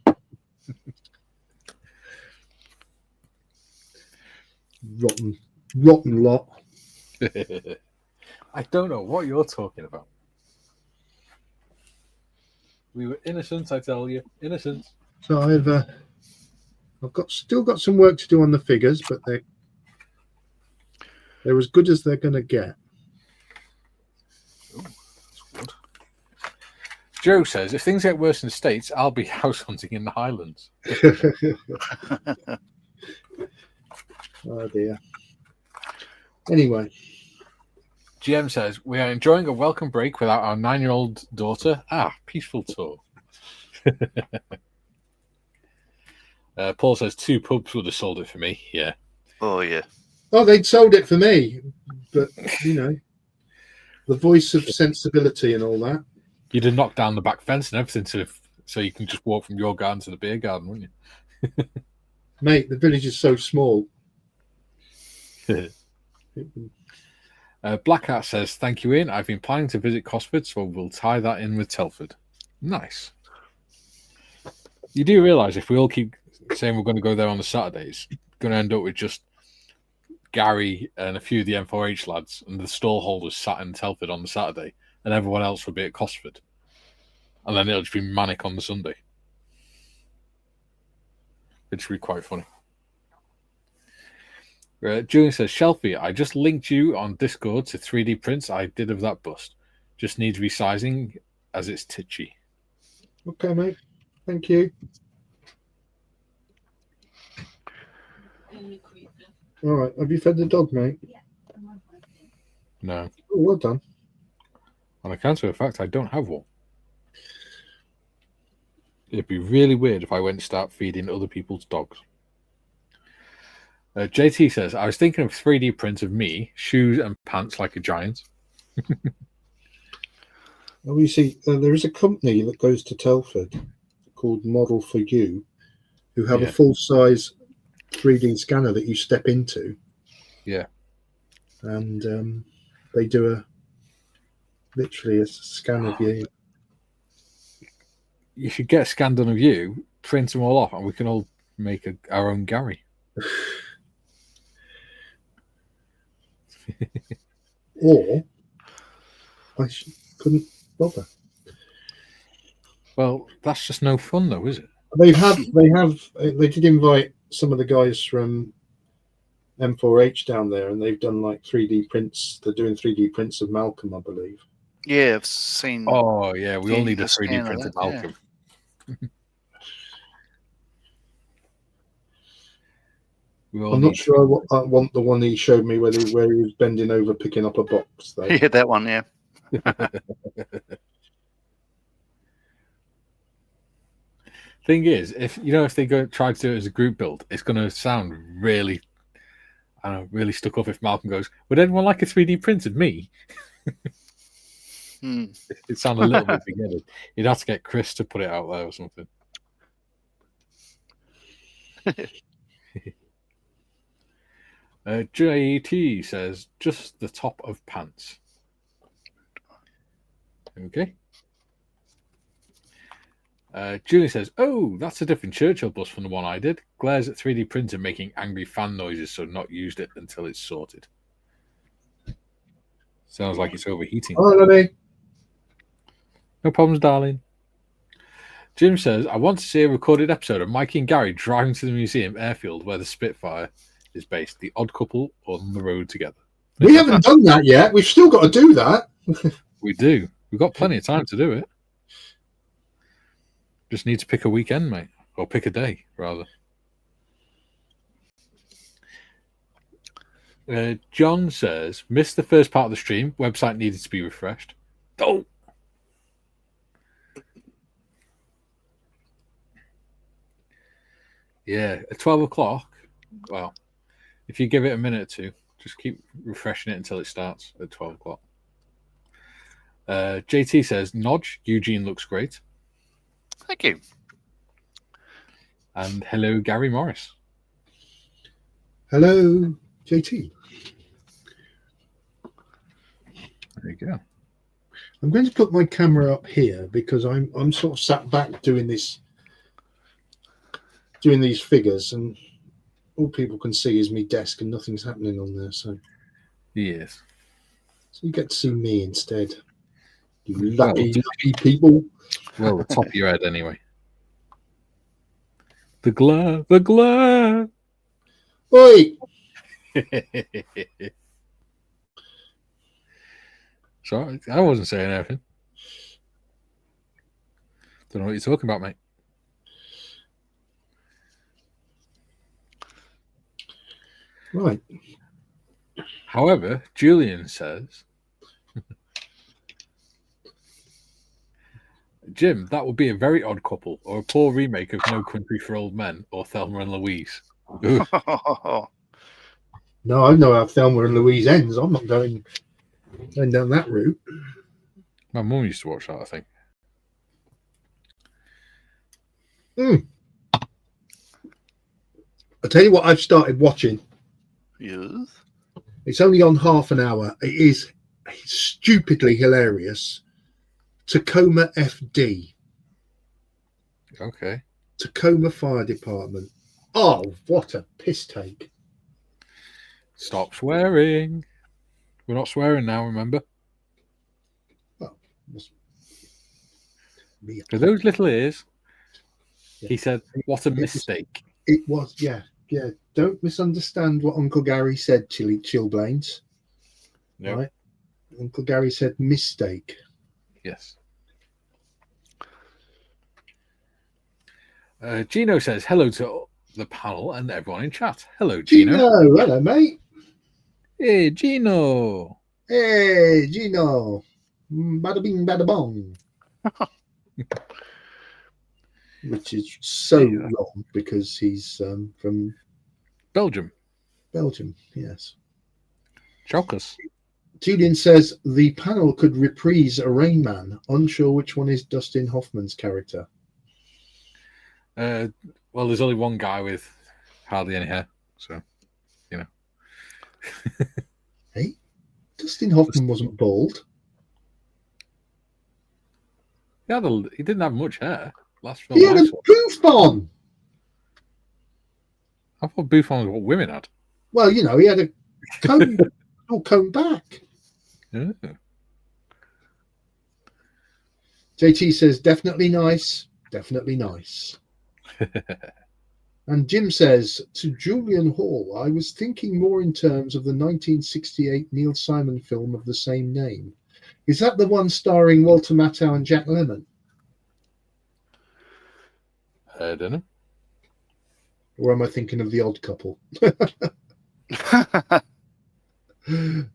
Rotten lot. I don't know what you're talking about. We were innocent, I tell you. Innocent. So I've still got some work to do on the figures, but they're as good as they're going to get. Ooh, that's good. Joe says, if things get worse in the States, I'll be house hunting in the Highlands. Oh dear. Anyway. GM says, we are enjoying a welcome break without our 9-year-old daughter. Peaceful tour. Paul says 2 pubs would have sold it for me. Yeah. Oh, yeah. Oh, they'd sold it for me. But, the voice of sensibility and all that. You'd have knocked down the back fence and everything so you can just walk from your garden to the beer garden, wouldn't you? Mate, the village is so small. Blackheart says, thank you, Ian. I've been planning to visit Cosford, so we'll tie that in with Telford. Nice. You do realise if we all keep saying we're going to go there on the Saturdays, it's going to end up with just Gary and a few of the M4H lads and the stall holders sat in Telford on the Saturday, and everyone else will be at Cosford. And then it'll just be manic on the Sunday. Which would be quite funny. Julian says, Shelfie, I just linked you on Discord to 3D prints I did of that bust. Just needs resizing as it's titchy. Okay, mate. Thank you. All right. Have you fed the dog, mate? No. Oh, well done. On account of the fact I don't have one. It'd be really weird if I went to start feeding other people's dogs. JT says, I was thinking of 3D prints of me, shoes and pants like a giant. Oh, you see, there is a company that goes to Telford called Model for You, who have a full-size 3D scanner that you step into. Yeah. And they do literally a scan of you. You should get a scan done of you, print them all off, and we can all make our own Gary. Or I couldn't bother. Well, that's just no fun, though, is it? They did invite some of the guys from M4H down there, and they've done like 3D prints. They're doing 3D prints of Malcolm, I believe. Yeah, I've seen. Oh, yeah, we all need a 3D print of Malcolm. Yeah. I'm not sure I want the one he showed me where he was bending over picking up a box, though. Yeah, that one, yeah. Thing is, if they try to do it as a group build, it's going to sound really, really stuck up. If Malcolm goes, would anyone like a 3D print of me? It sounds a little bit together. You'd have to get Chris to put it out there or something. JT says, just the top of pants. Okay. Julie says, oh, that's a different Churchill bus from the one I did. Glares at 3D printer making angry fan noises, so not used it until it's sorted. Sounds like it's overheating. Oh, Lenny. No problems, darling. Jim says, I want to see a recorded episode of Mikey and Gary driving to the museum airfield where the Spitfire is based. The odd couple on the road together. We haven't done that yet. We've still got to do that. We do. We've got plenty of time to do it. Just need to pick a weekend, mate. Or pick a day, rather. John says, missed the first part of the stream. Website needed to be refreshed. Oh! Yeah, at 12 o'clock, well, if you give it a minute or two, just keep refreshing it until it starts at 12 o'clock. JT says, Nodge, Eugene looks great. Thank you. And hello, Gary Morris. Hello, JT. There you go. I'm going to put my camera up here because I'm sort of sat back doing these figures, and all people can see is me desk and nothing's happening on there. So yes, so you get to see me instead. You lucky people. Well, the top of your head anyway. The glare. Oi! Sorry, I wasn't saying anything. Don't know what you're talking about, mate. Right. However, Julian says, Jim, that would be a very odd couple, or a poor remake of No Country for Old Men or Thelma and Louise. Ooh. No, I know how Thelma and Louise ends. I'm not going down that route. My mum used to watch that, I think. I'll tell you what I've started watching. Yes. It's only on half an hour. It is stupidly hilarious. Tacoma FD. Okay. Tacoma Fire Department. Oh, what a piss take. Stop swearing. We're not swearing now, remember? For those little ears, he said, what a mistake. It was, yeah. Don't misunderstand what Uncle Gary said, Chillblains. Nope. Right? Uncle Gary said mistake. Yes. Gino says, hello to the panel and everyone in chat. Hello, Gino. Hello, mate. Hey, Gino. Hey, Gino. Bada bing, bada bong. Which is so wrong because he's from Belgium. Yes. Chokers. Julian says the panel could reprise a Rain Man. Unsure which one is Dustin Hoffman's character. Well, there's only one guy with hardly any hair, so you know. Hey, Dustin Hoffman wasn't bald. He didn't have much hair. Last film He had a poof on. I thought bouffant was what women had. Well, you know, he had a comb, all combed back. Yeah. JT says, definitely nice. Definitely nice. And Jim says, to Julian Hall, I was thinking more in terms of the 1968 Neil Simon film of the same name. Is that the one starring Walter Matthau and Jack Lemmon? I don't know. Or am I thinking of The Odd Couple? Ian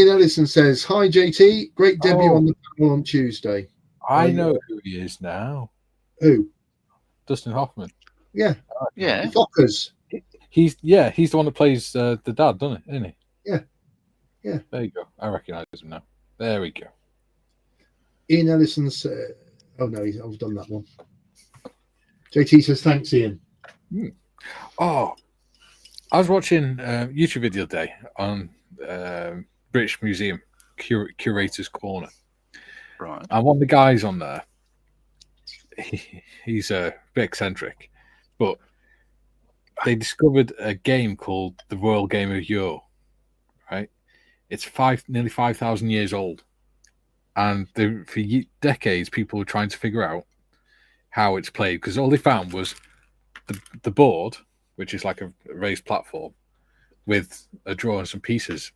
Ellison says, hi, JT. Great debut on the panel on Tuesday. I know who he is now. Who? Dustin Hoffman. Yeah. Yeah. Fockers. He's the one that plays the dad, doesn't he? Isn't he? Yeah. Yeah. There you go. I recognise him now. There we go. Ian Ellison says, oh no, I've done that one. JT says, thanks, Ian. Oh, I was watching a YouTube video the other day on British Museum Curator's Corner. Right. And one of the guys on there, he's a bit eccentric, but they discovered a game called the Royal Game of Yo. Right? It's nearly 5,000 years old. And for decades, people were trying to figure out how it's played because all they found was the board, which is like a raised platform with a draw and some pieces,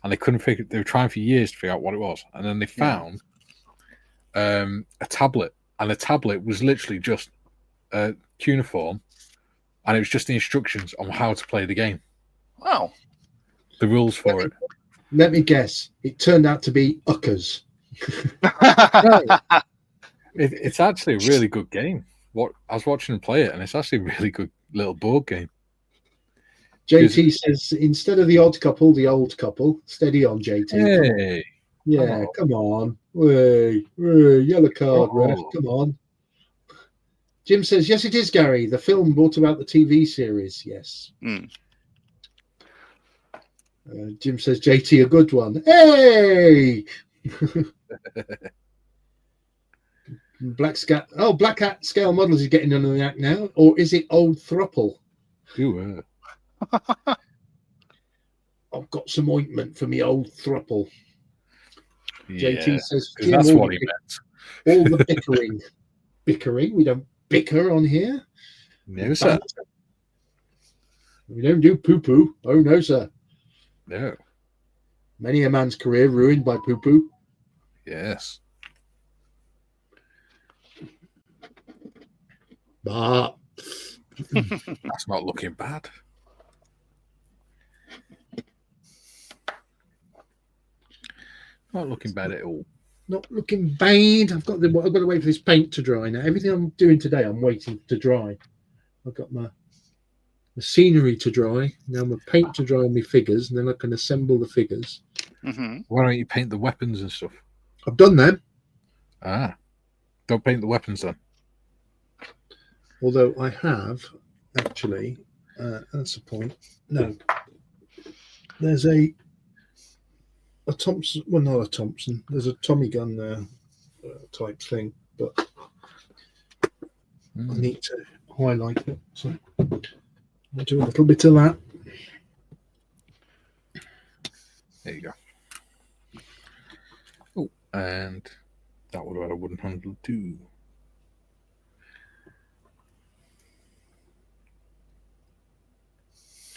and they couldn't figure. They were trying for years to figure out what it was, and then they found a tablet, and the tablet was literally just a cuneiform, and it was just the instructions on how to play the game. Wow. The rules for it. Let me guess. It turned out to be uckers. It's actually a really good game. I was watching him play it, and it's actually a really good little board game. JT says, instead of the odd couple, the old couple. Steady on, JT. Hey. Yeah, come on. Hey, yellow card, ref. Come on. Jim says, yes, it is, Gary. The film brought about the TV series. Yes. Jim says, JT, a good one. Hey! Black Hat Scale Models is getting under the act now. Or is it Old Thruple? Ooh, I've got some ointment for me old thruple. yeah, JT says, Jim, that's what he meant. All the bickering. We don't bicker on here. No, sir. We don't do poo-poo. Oh, no, sir. No. Many a man's career ruined by poo-poo. Yes. But That's not looking bad. Not looking bad at all. not looking bad. I've got to wait for this paint to dry now. Everything I'm doing today, I'm waiting to dry. I've got my scenery to dry, now my paint to dry on my figures, and then I can assemble the figures. Why don't you paint the weapons and stuff? I've done them. Don't paint the weapons then. Although I have actually, that's a point. No, there's a Thompson. Well, not a Thompson. There's a Tommy gun there type thing, but I need to highlight it. So I'll do a little bit of that. There you go. Oh, and that would have had a wooden handle too.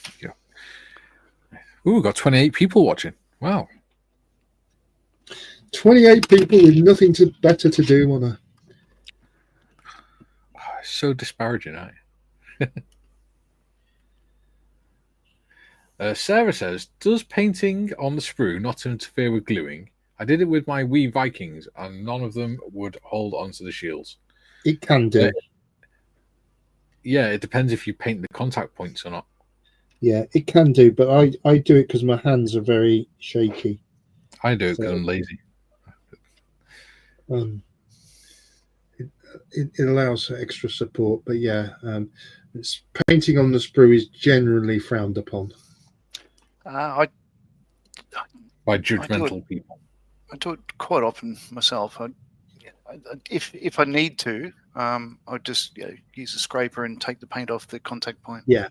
There you go. Ooh, we've got 28 people watching. Wow. 28 people with nothing better to do on a. Oh, so disparaging, aren't you? Sarah says, does painting on the sprue not interfere with gluing? I did it with my wee Vikings and none of them would hold onto the shields. It can do. Yeah, it depends if you paint the contact points or not. Yeah, it can do, but I do it because my hands are very shaky. I do it because I'm lazy. It allows for extra support, but yeah, painting on the sprue is generally frowned upon. By judgmental people. I do it quite often myself. If I need to, I just use a scraper and take the paint off the contact point. Yeah.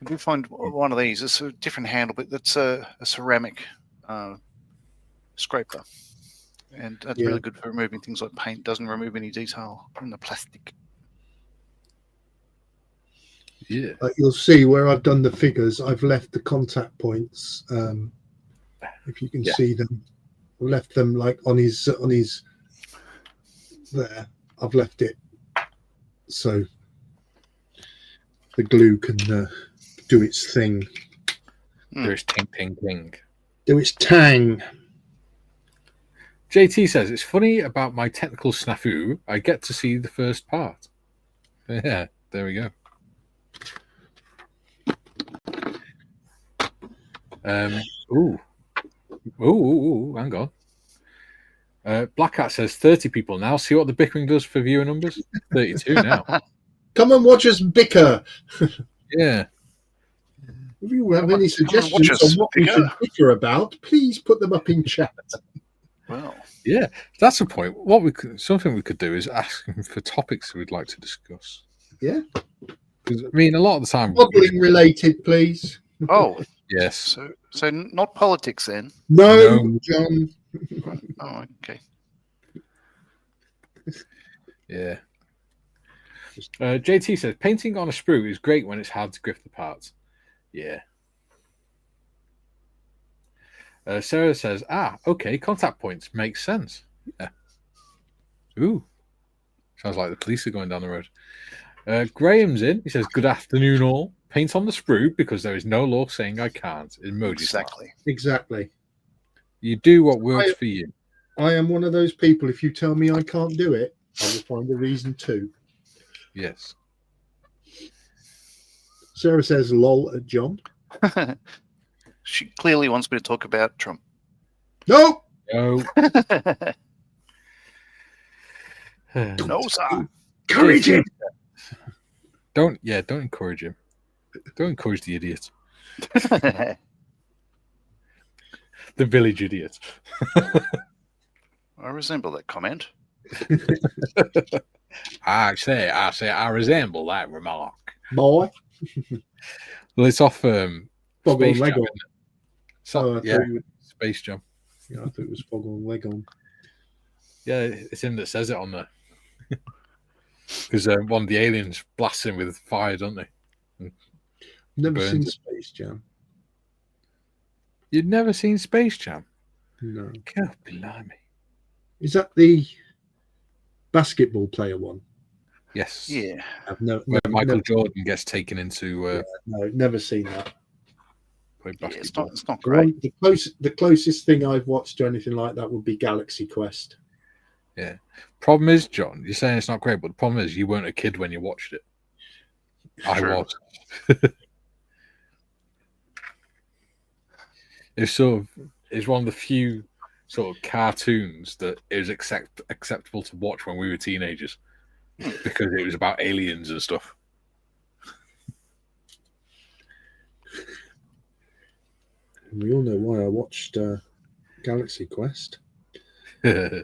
I do find one of these. It's a different handle, but that's a ceramic scraper. And that's really good for removing things like paint. Doesn't remove any detail from the plastic. Yeah. You'll see where I've done the figures, I've left the contact points. If you can see them, I've left them like on his there. I've left it so the glue can do its thing. There's ting ting ting. Do its tang. JT says, it's funny about my technical snafu. I get to see the first part. Yeah, there we go. Ooh, hang on. Black Cat says 30 people now. See what the bickering does for viewer numbers? 32 now. Come and watch us bicker. Yeah. If you have any suggestions on what we should bicker about, please put them up in chat. Well, yeah, that's a point. Something we could do is ask them for topics we'd like to discuss. Yeah. Because I mean, a lot of the time, modelling related, please. Oh, yes. So not politics then. No, John. Oh, okay. Yeah. JT says painting on a sprue is great when it's hard to grip the parts. Yeah. Sarah says, okay, contact points. Makes sense. Yeah. Ooh. Sounds like the police are going down the road. Graham's in. He says, good afternoon, all. Paint on the sprue because there is no law saying I can't. Emoji. Exactly. You do what works for you. I am one of those people. If you tell me I can't do it, I will find a reason to. Yes. Sarah says, lol at John. She clearly wants me to talk about Trump. No. No. No, sir. Encourage him. Don't encourage him. Don't encourage the idiot. The village idiot. I resemble that comment. I say I resemble that remark. Boy. Well, it's off Space Jam. Space Jam. Yeah, I thought it was Fog on Legon. Yeah, it's him that says it on there. Because one of the aliens blasts him with fire, don't they? Never seen Space Jam. You'd never seen Space Jam? No. God blimey. Is that the basketball player one? Yes. Yeah. I've Where Michael Jordan gets taken into no, never seen that. play Yeah, basketball. it's not The, great. the closest thing I've watched to anything like that would be Galaxy Quest. Yeah. Problem is, John, you're saying it's not great, but the problem is you weren't a kid when you watched it. I True. was. It's one of the few sort of cartoons that is acceptable to watch when we were teenagers because it was about aliens and stuff. And we all know why I watched Galaxy Quest. I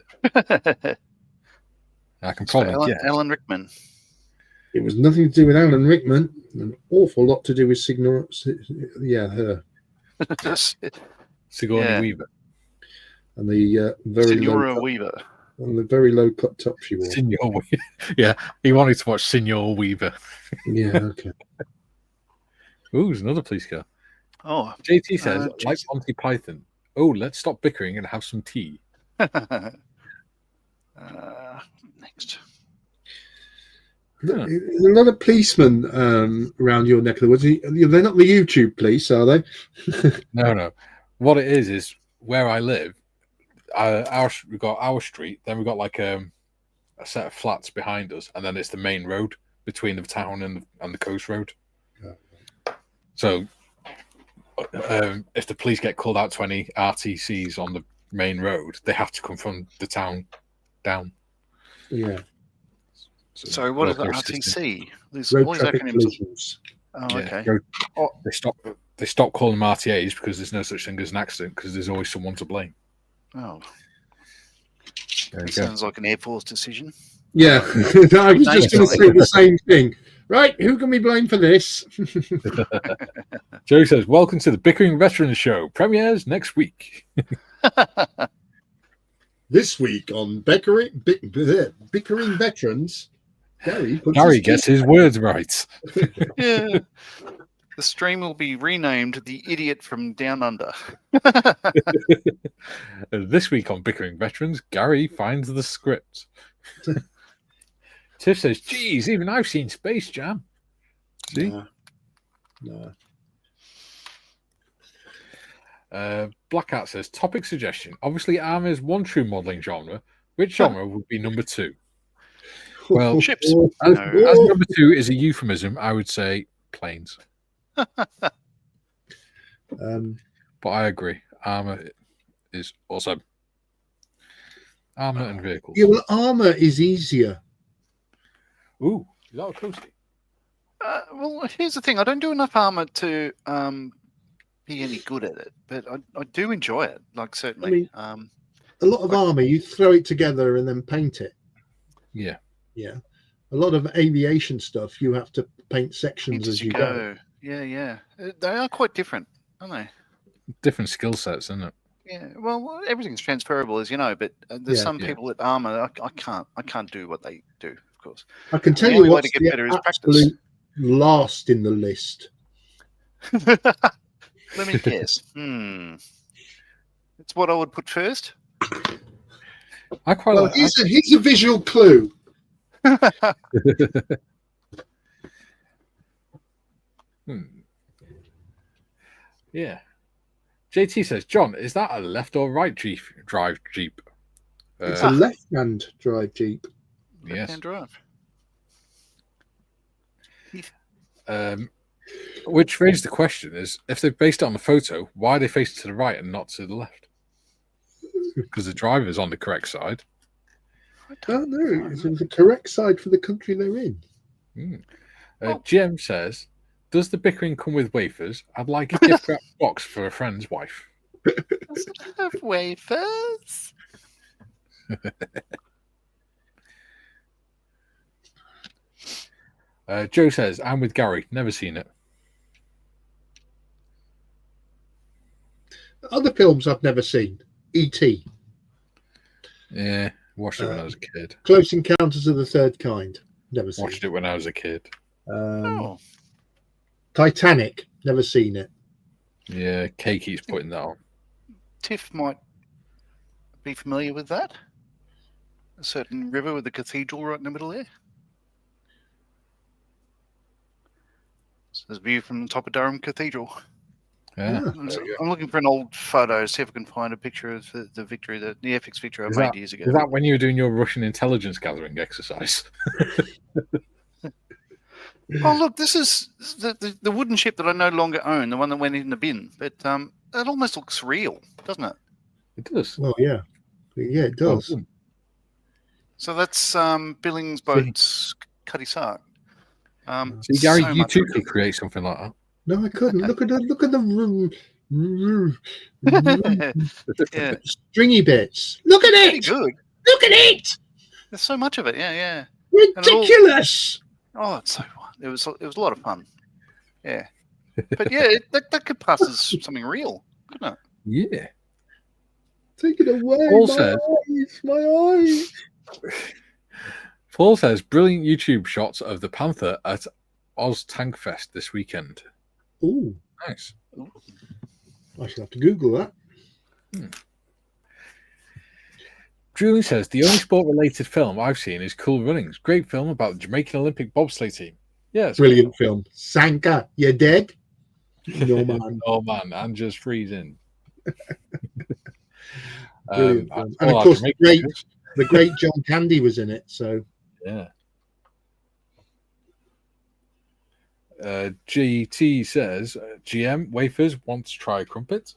can probably guess. Alan Rickman. It was nothing to do with Alan Rickman. An awful lot to do with her. Sigourney Yeah. Weaver. And the Senora Weaver. and the very low cut top she wore. Signor Weaver. Yeah, he wanted to watch Signor Weaver. Yeah, okay. Ooh, there's another police car. Oh. JT says, geez. like Monty Python, oh, let's stop bickering and have some tea. Next. There's a lot of policemen around your neck of the woods. They're not the YouTube police, are they? No. What it is where I live, we've got our street, then we've got like a set of flats behind us, and then it's the main road between the town and the coast road. Yeah. So if the police get called out to any RTCs on the main road, they have to come from the town down. Yeah. So what is the RTC? There's all Road these traffic acronyms. collisions. Oh, Yeah. okay. They stop calling them RTAs because there's no such thing as an accident because there's always someone to blame. Oh, There you go. sounds like an Air Force decision. Yeah, I was just going to say the same thing. Right, who can we blame for this? Joe says, welcome to the Bickering Veterans Show. Premieres next week. This week on Bickering Veterans, Gary gets his words right. Yeah. The stream will be renamed The Idiot from Down Under. This week on Bickering Veterans, Gary finds the script. Tiff says, geez, even I've seen Space Jam. See? No. Blackhat says, topic suggestion. Obviously, armor is one true modelling genre. Which genre would be number two? Well, Ships. as number two is a euphemism, I would say planes. But I agree. Armor is also armor and vehicles. Yeah, well, armor is easier. Ooh, is that a closely? Well, here's the thing. I don't do enough armor to be any good at it, but I do enjoy it. Like, certainly. A lot of armor, you throw it together and then paint it. Yeah. Yeah. A lot of aviation stuff, you have to paint sections as you go. Yeah. They are quite different, aren't they? Different skill sets, isn't it? Yeah. Well, everything's transferable, as you know, but there's some people at armor. I can't do what they do. Of course. I can tell you what's the absolute last in the list. Let me guess. It's what I would put first. I quite like. Here's a visual clue. Yeah. JT says, John, is that a left or right drive Jeep? It's a left-hand drive Jeep. Yes. Left-hand drive. Which raises the question is, if they're based it on the photo, why are they facing to the right and not to the left? Because the driver's on the correct side. Oh, no, it's the correct side for the country they're in. GM says, does the bickering come with wafers? I'd like a gift wrap box for a friend's wife. Does it have wafers? Joe says, I'm with Gary. Never seen it. Other films I've never seen. E.T. Yeah, watched it when I was a kid. Close Encounters of the Third Kind. Never seen Watched it when I was a kid. Titanic. Never seen it. Yeah, Kay keeps putting that on. Tiff might be familiar with that. A certain river with a cathedral right in the middle there. There's a view from the top of Durham Cathedral. Yeah. I'm looking for an old photo, see if I can find a picture of the victory, the FX victory I made years ago. Is that when you were doing your Russian intelligence gathering exercise? Oh, look, this is the wooden ship that I no longer own, the one that went in the bin. But it almost looks real, doesn't it? It does. Well, yeah. Yeah, it does. Oh, So that's Billings Boats, Cuddy Sark. see, Gary, so you much too of could it. create something like that. No, I couldn't. Look at the Yeah, stringy bits. Look at pretty it. good. Look at it. There's so much of it. Yeah. Ridiculous. Oh, it's so fun. It was a lot of fun. Yeah, but yeah, that could pass as something real, couldn't it? Yeah. Take it away. Paul my says- eyes. My eyes. Paul says brilliant YouTube shots of the Panther at Oz Tank Fest this weekend. Ooh, Nice. I shall have to Google that. Julie says the only sport-related film I've seen is Cool Runnings. Great film about the Jamaican Olympic bobsleigh team. Yeah, it's Brilliant film. Sanka, you dead? No man. Oh man, and just freezing. Brilliant film. that's And all of our course, Jamaican news. the great John Candy was in it. So Yeah. GT says GM wafers want to try crumpet.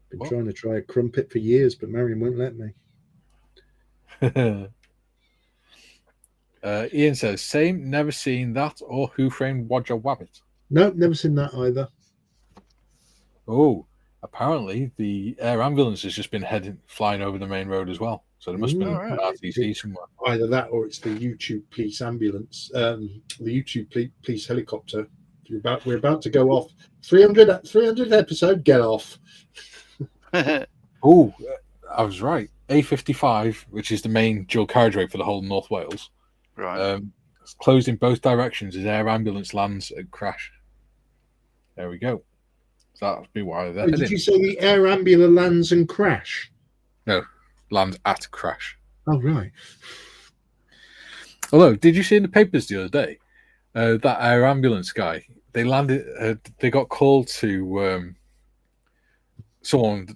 been What? trying to try a crumpet for years, but Marion won't let me. Ian says same, never seen that or Who Framed Roger Rabbit. No, never seen that either. Oh, apparently the air ambulance has just been flying over the main road as well. So there must have been All right. an RTC somewhere. Either that or it's the YouTube police ambulance, the YouTube police helicopter. We're about to go off. 300 episode, get off. Oh, I was right. A55, which is the main dual carriageway for the whole of North Wales, Right. it's closed in both directions as air ambulance lands and crash. There we go. So that'll be why they're Did heading. you say the air ambulance lands and crash? Land at crash. Oh, right. Although, did you see in the papers the other day that air ambulance guy? They landed. They got called to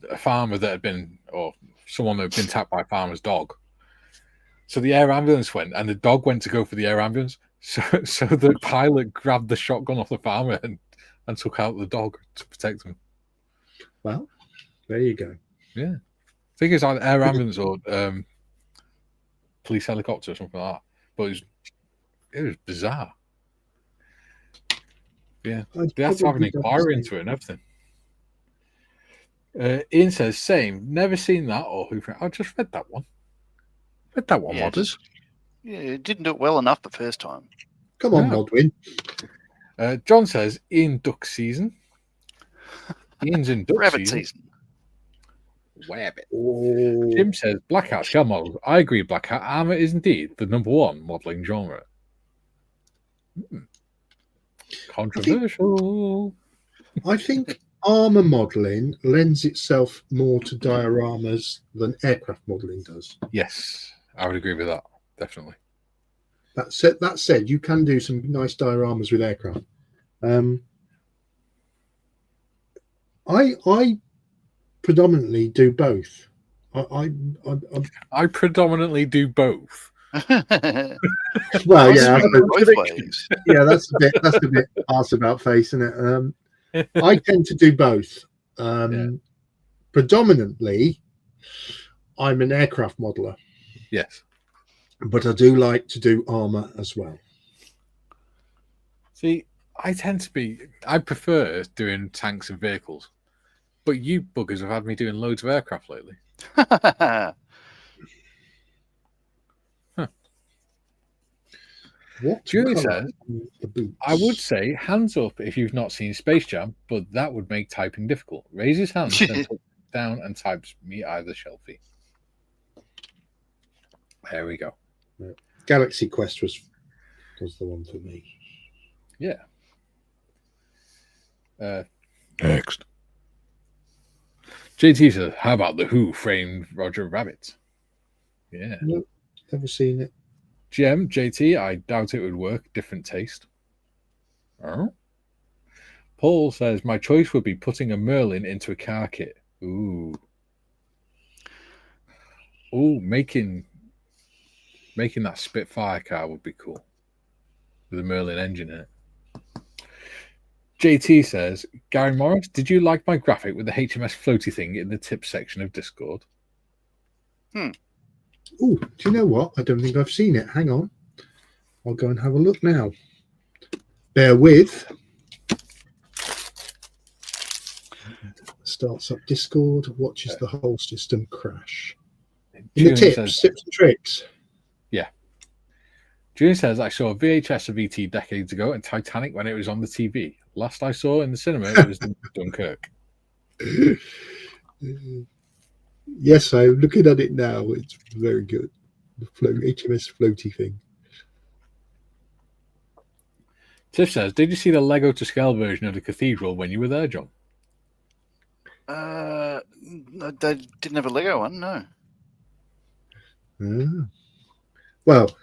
a farmer that had been, or someone that had been attacked by a farmer's dog. So the air ambulance went, and the dog went to go for the air ambulance. So the pilot grabbed the shotgun off the farmer and took out the dog to protect him. Well, there you go. Yeah, I think it's either air ambulance or police helicopter or something like that. But it was bizarre. Yeah, they have to have an inquiry into it and everything. Ian says, same. Never seen that or Who Framed. I just read that one. Read that one, Yeah, Modders. Yeah, it didn't do it well enough the first time. Come on, Yeah. Modwin. John says, Ian duck season. Ian's in duck Rabbit season. season. Rabbit. Oh, Jim says, Black Hat shell models. I agree, Black Hat armor is indeed the #1 modeling genre. Controversial. I think armor modeling lends itself more to dioramas than aircraft modeling does. Yes, I would agree with that. Definitely. That said, you can do some nice dioramas with aircraft. I predominantly do both. I predominantly do both. Well, yeah, Both ways. yeah, that's a bit arse about face, isn't it? I tend to do both. Predominantly, I'm an aircraft modeler, Yes. but I do like to do armor as well. See, I prefer doing tanks and vehicles, but you buggers have had me doing loads of aircraft lately. What Julie colour says, are the boots? I would say hands up if you've not seen Space Jam, but that would make typing difficult. Raise his hand, then put down and types me either Shelfie. There we go. Galaxy Quest was the one for me. Yeah. Next. JT says, how about the Who Framed Roger Rabbit? Yeah. Nope, never seen it. GM, JT, I doubt it would work. Different taste. Oh. Paul says, my choice would be putting a Merlin into a car kit. Ooh. Ooh, making that Spitfire car would be cool. With a Merlin engine in it. JT says, Gary Morris, did you like my graphic with the HMS floaty thing in the tips section of Discord? Oh, do you know what? I don't think I've seen it. Hang on. I'll go and have a look now. Bear with. Starts up Discord, watches the whole system crash. In the tips and tricks. Yeah. June says, I saw a VHS of ET decades ago and Titanic when it was on the TV. Last I saw in the cinema, it was Dunkirk. Yes, I'm looking at it now. It's very good. The HMS floaty thing. Tiff says, did you see the Lego to scale version of the cathedral when you were there, John? They didn't have a Lego one, no. Well,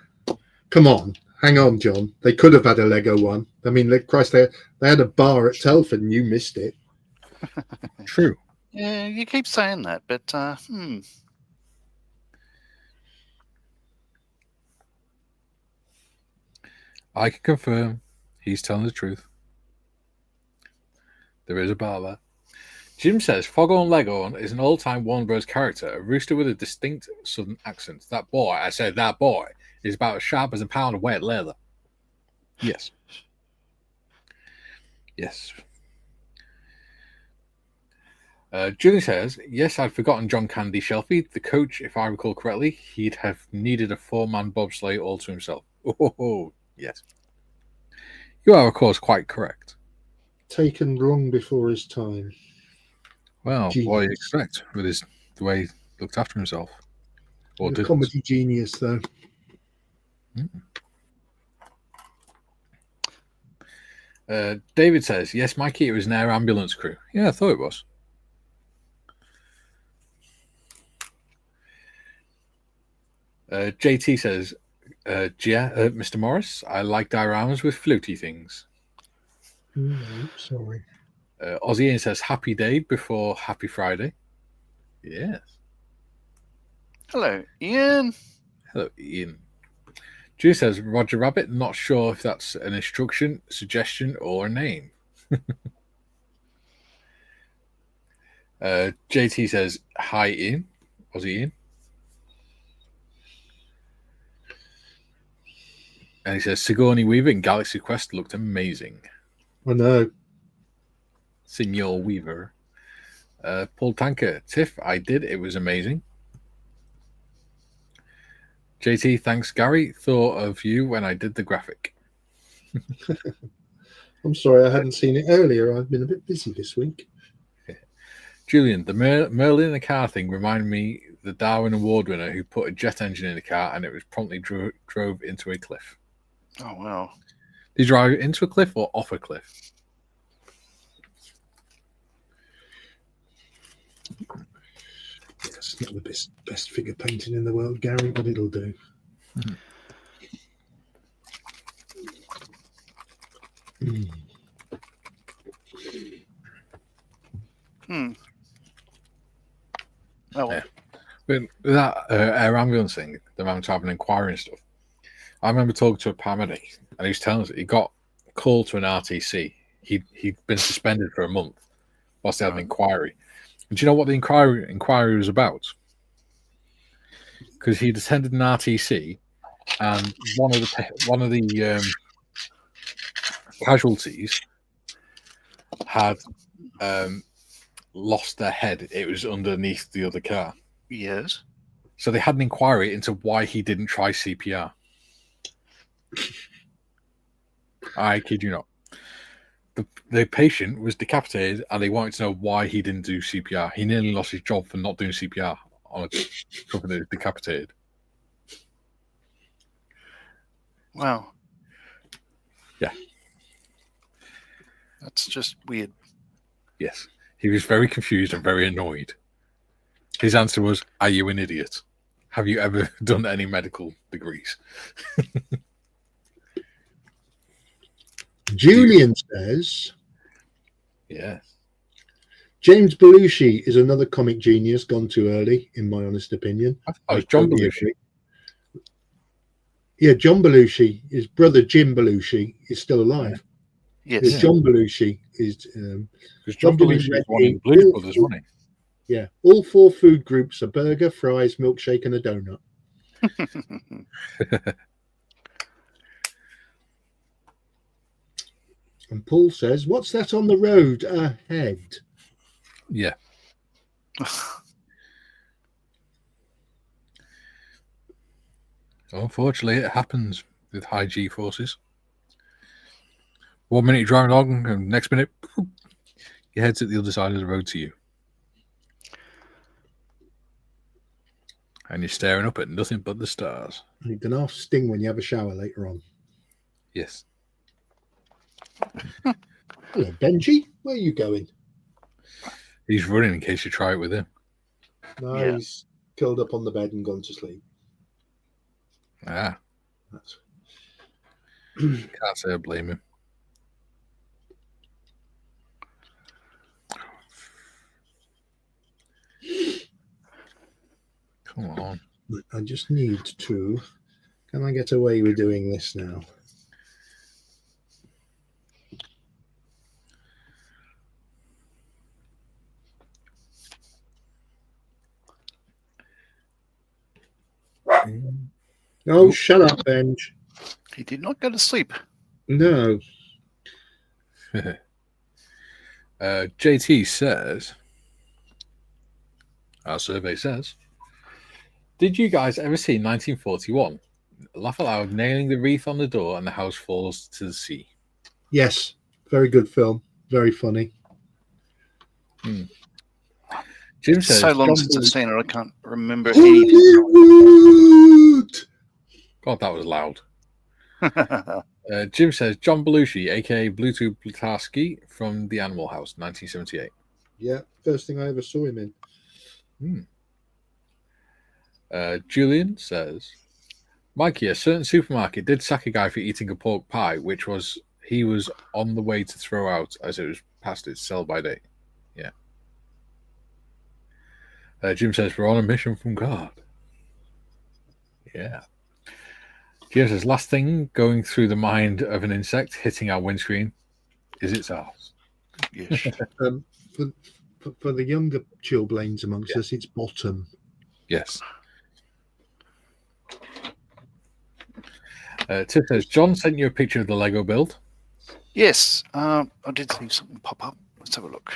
come on. Hang on, John. They could have had a Lego one. I mean, Christ, they had a bar at Telford and you missed it. True. Yeah, you keep saying that, but I can confirm he's telling the truth. There is a bar there. Jim says, Foghorn Leghorn is an all-time Warner Bros. Character, a rooster with a distinct southern accent. That boy, I said that boy, is about as sharp as a pound of wet leather. Yes. Yes. Julie says, yes, I'd forgotten John Candy Shelfie, the coach, if I recall correctly. He'd have needed a four-man bobsleigh all to himself. Oh, yes. You are, of course, quite correct. Taken long before his time. Well, Genius. what do you expect with the way he looked after himself? Or a comedy genius, though. David says, yes, Mikey, it was an air ambulance crew. Yeah, I thought it was. JT says, Mr. Morris, I like dioramas with floaty things. Sorry. Ozzy says, happy day before happy Friday. Yes. Hello, Ian. Hello, Ian. Drew says, Roger Rabbit, not sure if that's an instruction, suggestion, or a name. JT says, hi, Ian. Ozzy Ian. And he says, Sigourney Weaver in Galaxy Quest looked amazing. I know. Signor Weaver. Paul Tanker, Tiff, I did. It was amazing. JT, thanks, Gary. Thought of you when I did the graphic. I'm sorry I hadn't seen it earlier. I've been a bit busy this week. Julian, the Merlin in the car thing reminded me the Darwin Award winner who put a jet engine in the car and it was promptly drove into a cliff. Oh, wow. Did you drive into a cliff or off a cliff? It's not the best figure painting in the world, Gary, but it'll do. Oh, yeah. But that air ambulance thing, the man to have an inquiry and stuff, I remember talking to a paramedic and he was telling us that he got called to an RTC. He'd been suspended for a month whilst they had an inquiry. And do you know what the inquiry was about? Because he'd attended an RTC and one of the casualties had lost their head. It was underneath the other car. yes. So they had an inquiry into why he didn't try CPR. I kid you not. The patient was decapitated and they wanted to know why he didn't do CPR. He nearly lost his job for not doing CPR on something that was decapitated. Wow. Yeah. That's just weird. Yes. He was very confused and very annoyed. His answer was, are you an idiot? Have you ever done any medical degrees? Julian says, Yes. James Belushi is another comic genius gone too early, in my honest opinion. I thought it was John totally Belushi. agree. Yeah, John Belushi, his brother Jim Belushi, is still alive. Yes. Yeah, John Belushi is. Because John loved him in Belushi was Red one in Heat. Blues All Brothers, four- wasn't Yeah, all 4 food groups are burger, fries, milkshake, and a donut. And Paul says, "What's that on the road ahead?" he? Yeah. Unfortunately, it happens with high G forces. 1 minute you're driving along, and next minute, your head's at the other side of the road to you. And you're staring up at nothing but the stars. And you can half sting when you have a shower later on. Yes. Hello, Benji. Where are you going? He's running in case you try it with him. No, Yeah. he's curled up on the bed and gone to sleep. Ah, That's... can't say I blame him. Come on. I just need to. Can I get away with doing this now? Oh, shut up, Benj. He did not go to sleep. No. JT says, our survey says, did you guys ever see 1941? Laugh aloud, nailing the wreath on the door and the house falls to the sea. Yes. Very good film. Very funny. Jim It's says, so long John since I've Belushi- seen it, I can't remember anything. Hollywood! God, that was loud. Jim says, John Belushi, aka Bluetooth Blutarsky from The Animal House, 1978. Yeah, first thing I ever saw him in. Julian says, Mikey, a certain supermarket did sack a guy for eating a pork pie, which he was on the way to throw out as it was past its sell-by date. Yeah. Jim says, we're on a mission from God. Yeah. Jim says, last thing going through the mind of an insect hitting our windscreen is its arse. Yes. For the younger chillblains amongst us, it's bottom. Yes. Tiff says, John sent you a picture of the Lego build. Yes. I did see something pop up. Let's have a look.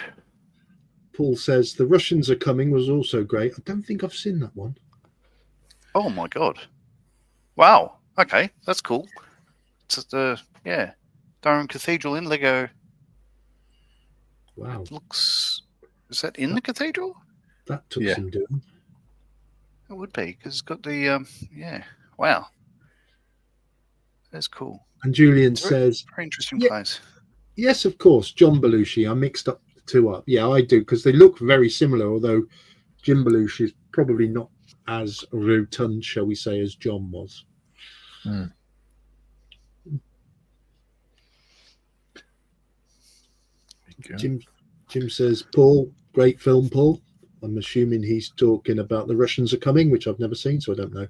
Paul says, the Russians are coming was also great. I don't think I've seen that one. Oh my God. Wow. Okay. That's cool. It's at the, Durham Cathedral in Lego. Wow. Is that in the cathedral? That took Yeah. some doing. It would be, because it's got the, wow. That's cool. And Julian Very- says, Very interesting Yeah. place. yes, of course, John Belushi. I mixed up the two up. Yeah, I do, because they look very similar, although Jim Belushi is probably not as rotund, shall we say, as John was. Jim says, Paul, great film, Paul. I'm assuming he's talking about the Russians are coming, which I've never seen, so I don't know.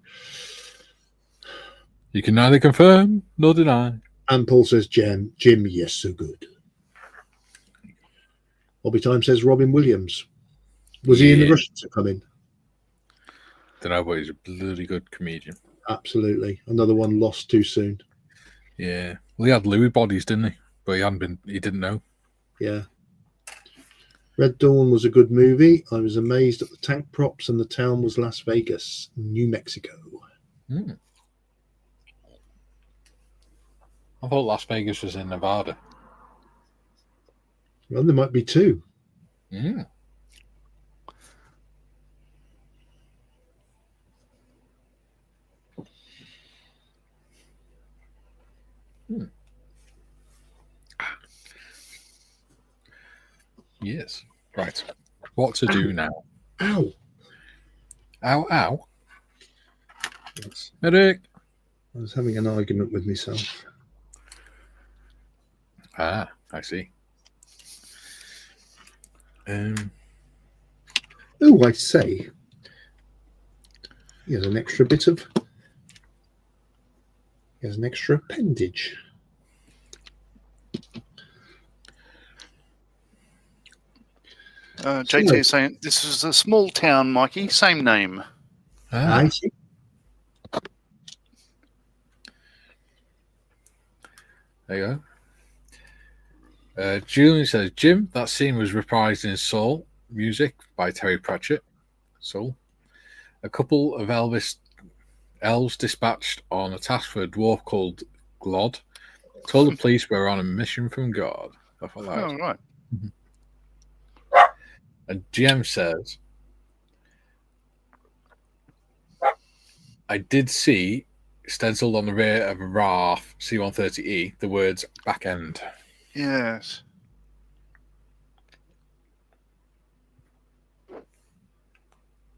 You can neither confirm nor deny. And Paul says, Jim, yes, so good. Bobby Time says Robin Williams. Was he in the Yeah. Russians are coming? Don't know, but he's a bloody good comedian. Absolutely. Another one lost too soon. Yeah. Well, he had Louis bodies, didn't he? But he didn't know. Yeah. Red Dawn was a good movie. I was amazed at the tank props, and the town was Las Vegas, New Mexico. I thought Las Vegas was in Nevada. Well, there might be two. Yes. Right. What to do now? Ow. Ow, ow. Yes. Medic. I was having an argument with myself. Ah, I see. Oh, I say. Here's an extra bit of. Here's an extra appendage. JT is saying this is a small town, Mikey. Same name. I see. There you go. Julian says, Jim, that scene was reprised in Soul music by Terry Pratchett. Soul. A couple of elves dispatched on a task for a dwarf called Glod told the police we're on a mission from God. I thought that was... right. And GM says, I did see stenciled on the rear of a RAF C-130E the words back end. Yes.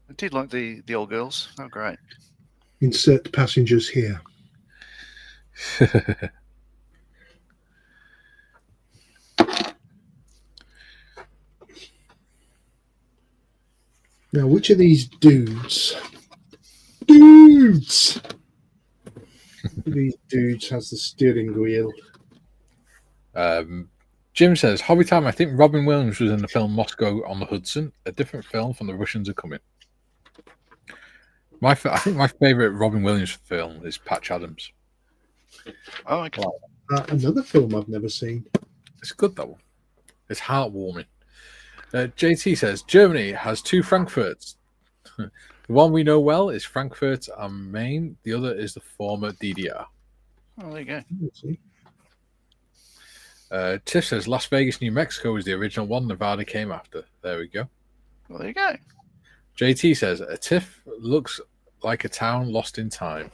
I did like the old girls. Oh, great. Insert passengers here. Now, which of these dudes these dudes has the steering wheel? Jim says, Hobby Time, I think Robin Williams was in the film Moscow on the Hudson, a different film from The Russians Are Coming. I think my favourite Robin Williams film is Patch Adams. Oh, okay. Another film I've never seen. It's good, though. It's heartwarming. JT says, Germany has two Frankfurts. The one we know well is Frankfurt am Main. The other is the former DDR. Oh, there you go. Tiff says, Las Vegas, New Mexico is the original one. Nevada came after. There we go. Well, there you go. JT says, a Tiff looks like a town lost in time.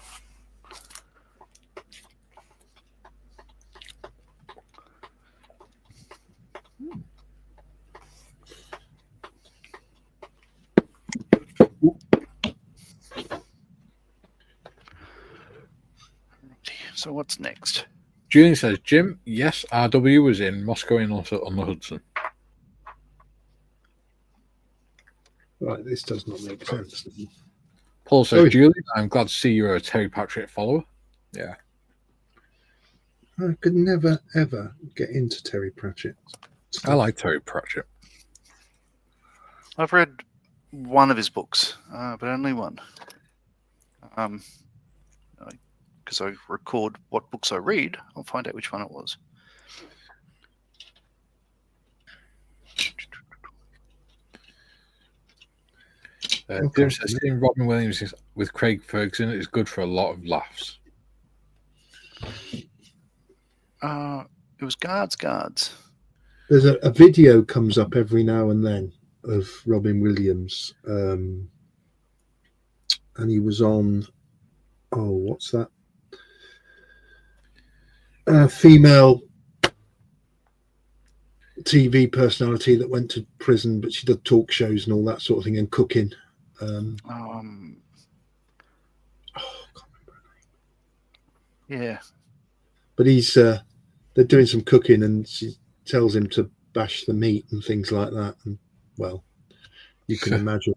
So what's next? Julian says, Jim, yes, RW was in Moscow on the Hudson. Right, this does not make sense. Paul says, Julian, I'm glad to see you're a Terry Pratchett follower. Yeah. I could never, ever get into Terry Pratchett. I like Terry Pratchett. I've read one of his books, but only one. Because I record what books I read, I'll find out which one it was. Jim says, seeing Robin Williams with Craig Ferguson is good for a lot of laughs. It was Guards. There's a video comes up every now and then of Robin Williams, and he was on. Oh, what's that? Female TV personality that went to prison, but she did talk shows and all that sort of thing, and cooking. I can't remember her name. Yeah, but he's they're doing some cooking, and she tells him to bash the meat and things like that. And well, you can imagine.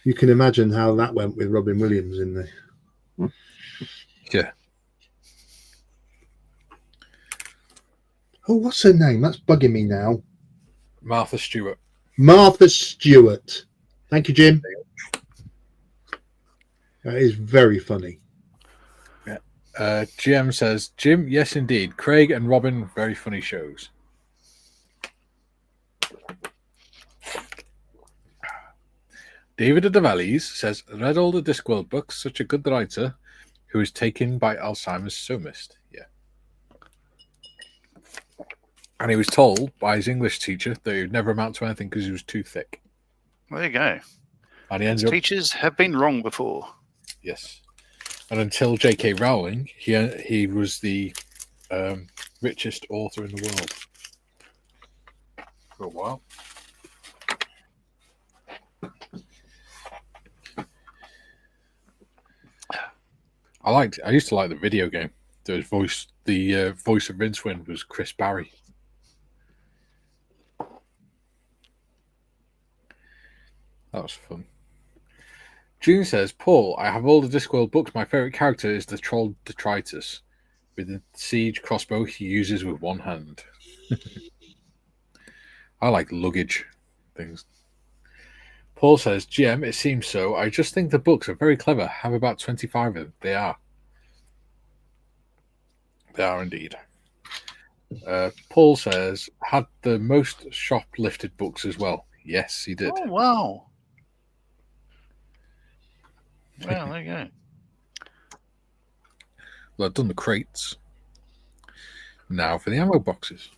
You can imagine how that went with Robin Williams in there. Yeah. Oh, what's her name? That's bugging me now. Martha Stewart. Martha Stewart. Thank you, Jim. That is very funny. Yeah. GM says, Jim, yes, indeed. Craig and Robin, very funny shows. David of the Valleys says, read all the Discworld books, such a good writer who is taken by Alzheimer's somist. Yeah. And he was told by his English teacher that he would never amount to anything because he was too thick. There you go. And he ended Teachers have been wrong before. Yes. And until J.K. Rowling, he was the richest author in the world for a while. I used to like the video game The voice of Rincewind was Chris Barry. That was fun. June says, Paul, I have all the Discworld books. My favourite character is the troll Detritus. With the siege crossbow he uses with one hand. I like luggage things. Paul says, GM, it seems so. I just think the books are very clever. Have about 25 of them. They are. They are indeed. Paul says, had the most shoplifted books as well. Yes, he did. Oh, wow. Well, there you go. Well, I've done the crates. Now for the ammo boxes.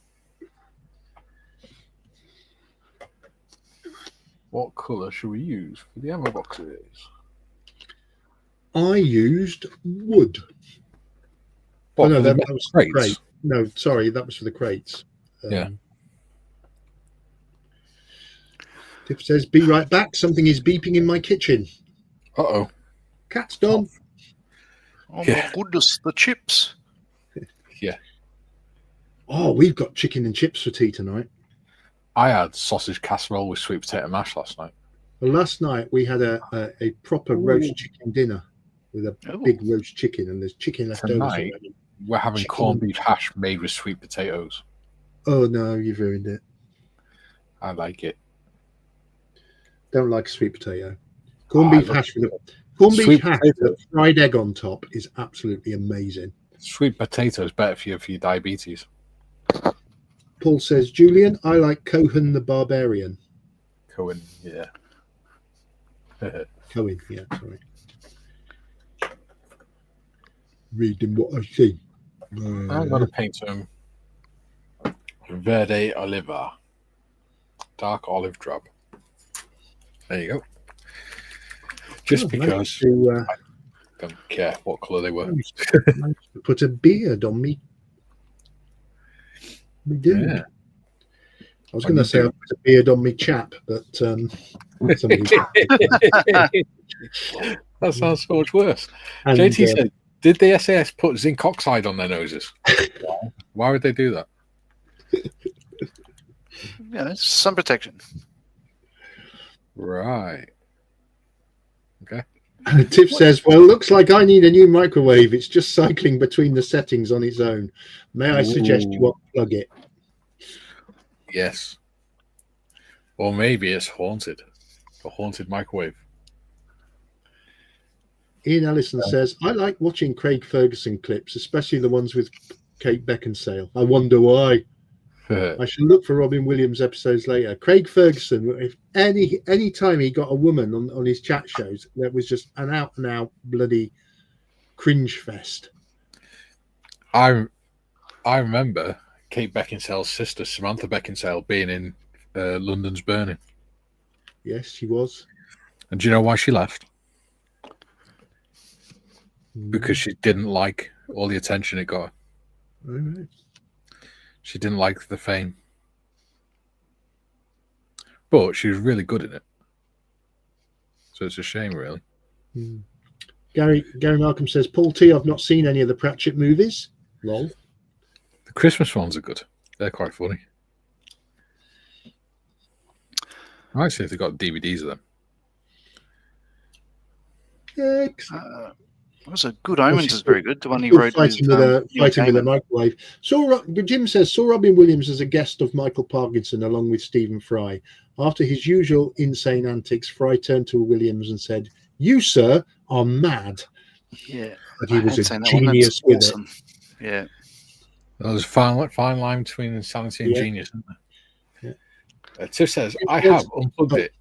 What colour should we use for the ammo boxes? I used wood. What, no, for the that was for the crates? crate. No, sorry, that was for the crates. Yeah. Tiff says, be right back. Something is beeping in my kitchen. Uh-oh. Cat's done. Oh, Yeah. my goodness, the chips. Yeah. Oh, we've got chicken and chips for tea tonight. I had sausage casserole with sweet potato mash last night. Well, last night we had a proper roast chicken dinner with a big roast chicken, and there's chicken left over. Tonight, we're having Chicken. corned beef hash made with sweet potatoes. Oh no, you've ruined it. I like it. Don't like sweet potato. Corned beef hash with a fried egg on top is absolutely amazing. Sweet potato is better for your diabetes. Paul says, Julian, I like Cohen the Barbarian. Cohen, yeah. Cohen, yeah, sorry. Reading what I see. I'm going to paint him Verde Oliva. Dark olive drab. There you go. Just because I don't care what colour they were. To put a beard on me. We do. Yeah. I was going to say I put a beard on me chap, but that sounds so much worse. And, JT said, did the SAS put zinc oxide on their noses? Why would they do that? Yeah, it's sun protection. Right. Okay. Tiff says, well, looks like I need a new microwave. It's just cycling between the settings on its own. May I suggest you unplug it? Yes. Or maybe it's haunted. A haunted microwave. Ian Ellison says, I like watching Craig Ferguson clips, especially the ones with Kate Beckinsale. I wonder why. I should look for Robin Williams episodes later. Craig Ferguson, if any time he got a woman on his chat shows, that was just an out and out bloody cringe fest. I remember Kate Beckinsale's sister, Samantha Beckinsale, being in London's Burning. Yes, she was. And do you know why she left? Because she didn't like all the attention it got. All right. She didn't like the fame. But she was really good in it. So it's a shame, really. Gary Malcolm says, Paul T, I've not seen any of the Pratchett movies. Lol. The Christmas ones are good. They're quite funny. I might see if they've got DVDs of them. Was a Good Omens is very good. The one he wrote fighting with a microwave. Jim says, saw Robin Williams as a guest of Michael Parkinson along with Stephen Fry. After his usual insane antics, Fry turned to Williams and said, "You, sir, are mad." Yeah, but he was a genius with it. Yeah, well, there's a fine line between insanity and genius, isn't there? Yeah. Tiff says, "I have unplugged it.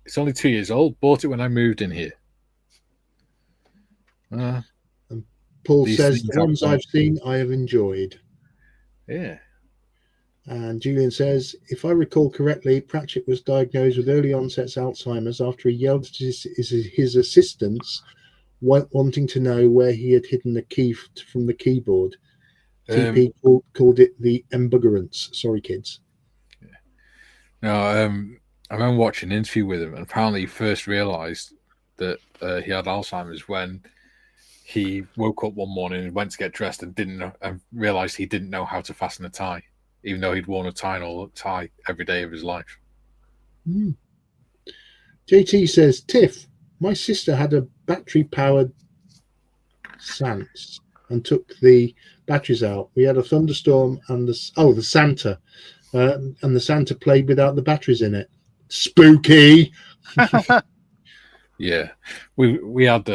It's only 2 years old. Bought it when I moved in here." And Paul says, the ones I've seen, I have enjoyed. Yeah. And Julian says, if I recall correctly, Pratchett was diagnosed with early onset Alzheimer's after he yelled at his assistants, wanting to know where he had hidden the key from the keyboard. TP called it the embuggerance. Sorry, kids. Yeah. No, I remember watching an interview with him, and apparently he first realised that he had Alzheimer's when he woke up one morning and went to get dressed and didn't know, and realized he didn't know how to fasten a tie, even though he'd worn a tie every day of his life. JT says, Tiff, my sister had a battery-powered Sans and took the batteries out. We had a thunderstorm and the Santa, and the Santa played without the batteries in it. Spooky. Yeah, we had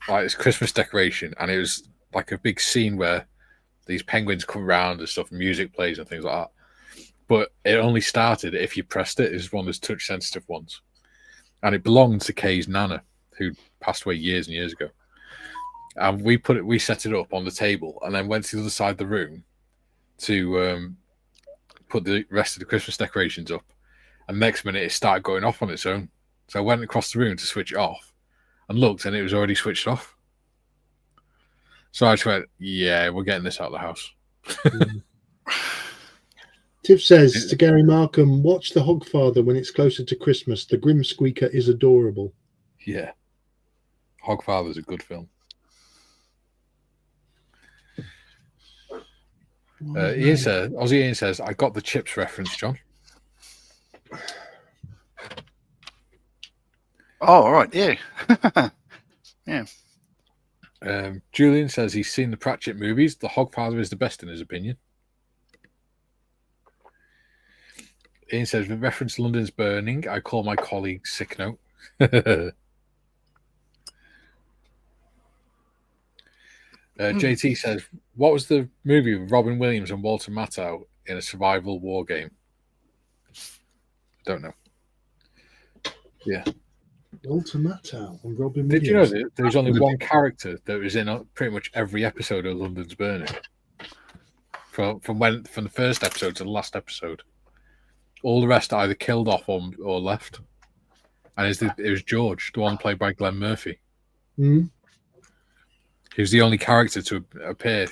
like this Christmas decoration, and it was like a big scene where these penguins come around and stuff, music plays and things like that. But it only started if you pressed it. It's one of those touch sensitive ones, and it belonged to Kay's nana, who passed away years and years ago. And we set it up on the table, and then went to the other side of the room to put the rest of the Christmas decorations up. And next minute, it started going off on its own. So I went across the room to switch it off, and looked, and it was already switched off. So I just went, "Yeah, we're getting this out of the house." Tiff says to Gary Markham, watch The Hogfather when it's closer to Christmas. The Grim Squeaker is adorable. Yeah, Hogfather's a good film. Aussie Ian says, I got the Chips reference, John. Oh, all right, yeah. Yeah. Julian says he's seen the Pratchett movies. The Hogfather is the best in his opinion. Ian says, with reference to London's burning, I call my colleague sick note. JT says, what was the movie with Robin Williams and Walter Matthau in a survival war game? Don't know. Yeah. Walter Matthau and Robin Williams. Did you know that there's only one character that was in pretty much every episode of London's Burning? From the first episode to the last episode. All the rest are either killed off or left. And it was George, the one played by Glenn Murphy. Mm. He was the only character to appear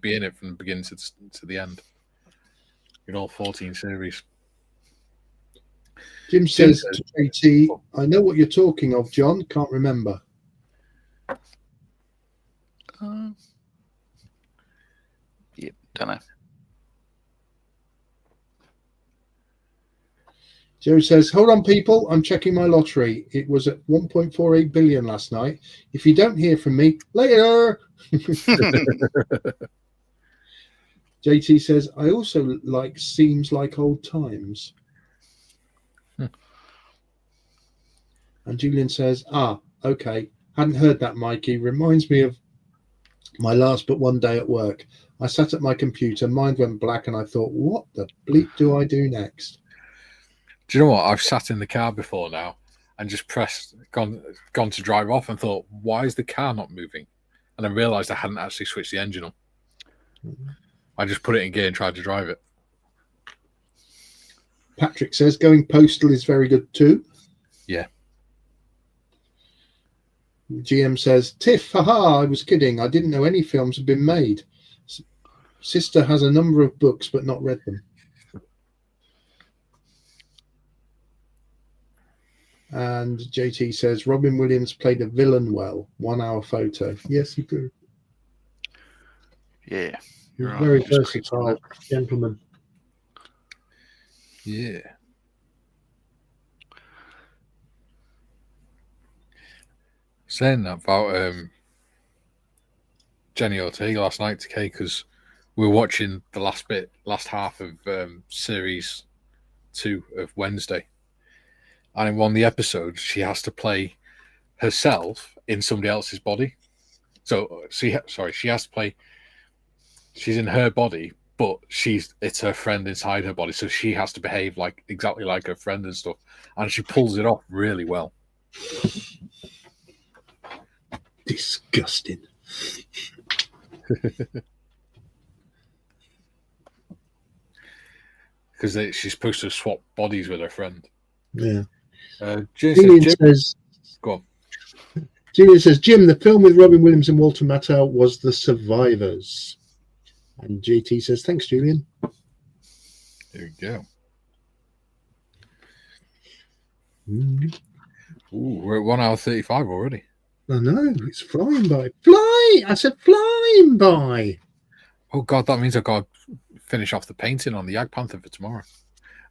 be in it from the beginning to the end. In all 14 series. Jim says to JT, I know what you're talking of, John. Can't remember. Yeah, don't know. Joe says, hold on, people. I'm checking my lottery. It was at 1.48 billion last night. If you don't hear from me, later. JT says, I also like Seems Like Old Times. And Julian says, okay. Hadn't heard that, Mikey. Reminds me of my last but one day at work. I sat at my computer, mind went black, and I thought, what the bleep do I do next? Do you know what? I've sat in the car before now and just gone to drive off and thought, why is the car not moving? And I realised I hadn't actually switched the engine on. Mm-hmm. I just put it in gear and tried to drive it. Patrick says, going postal is very good too. Yeah. GM says, Tiff, haha, I was kidding. I didn't know any films had been made. Sister has a number of books but not read them. And JT says, Robin Williams played a villain well. 1 hour photo. Yes, he did. Yeah. He's a very versatile gentleman. Yeah. Saying that about Jenny Ortega last night to Kay, because we were watching the last half of series 2 of Wednesday. And in one of the episodes, she has to play herself in somebody else's body. So she has to play. She's in her body, but it's her friend inside her body, so she has to behave exactly like her friend and stuff. And she pulls it off really well. Disgusting. Because she's supposed to swap bodies with her friend. Yeah. Julian says, go on. Julian says, Jim, the film with Robin Williams and Walter Matthau was The Survivors. And JT says, thanks, Julian. There you go. Mm-hmm. Ooh, we're at 1 hour 35 already. I know, it's flying by. Fly! I said flying by. Oh God, that means I've got to finish off the painting on the Yak Panther for tomorrow.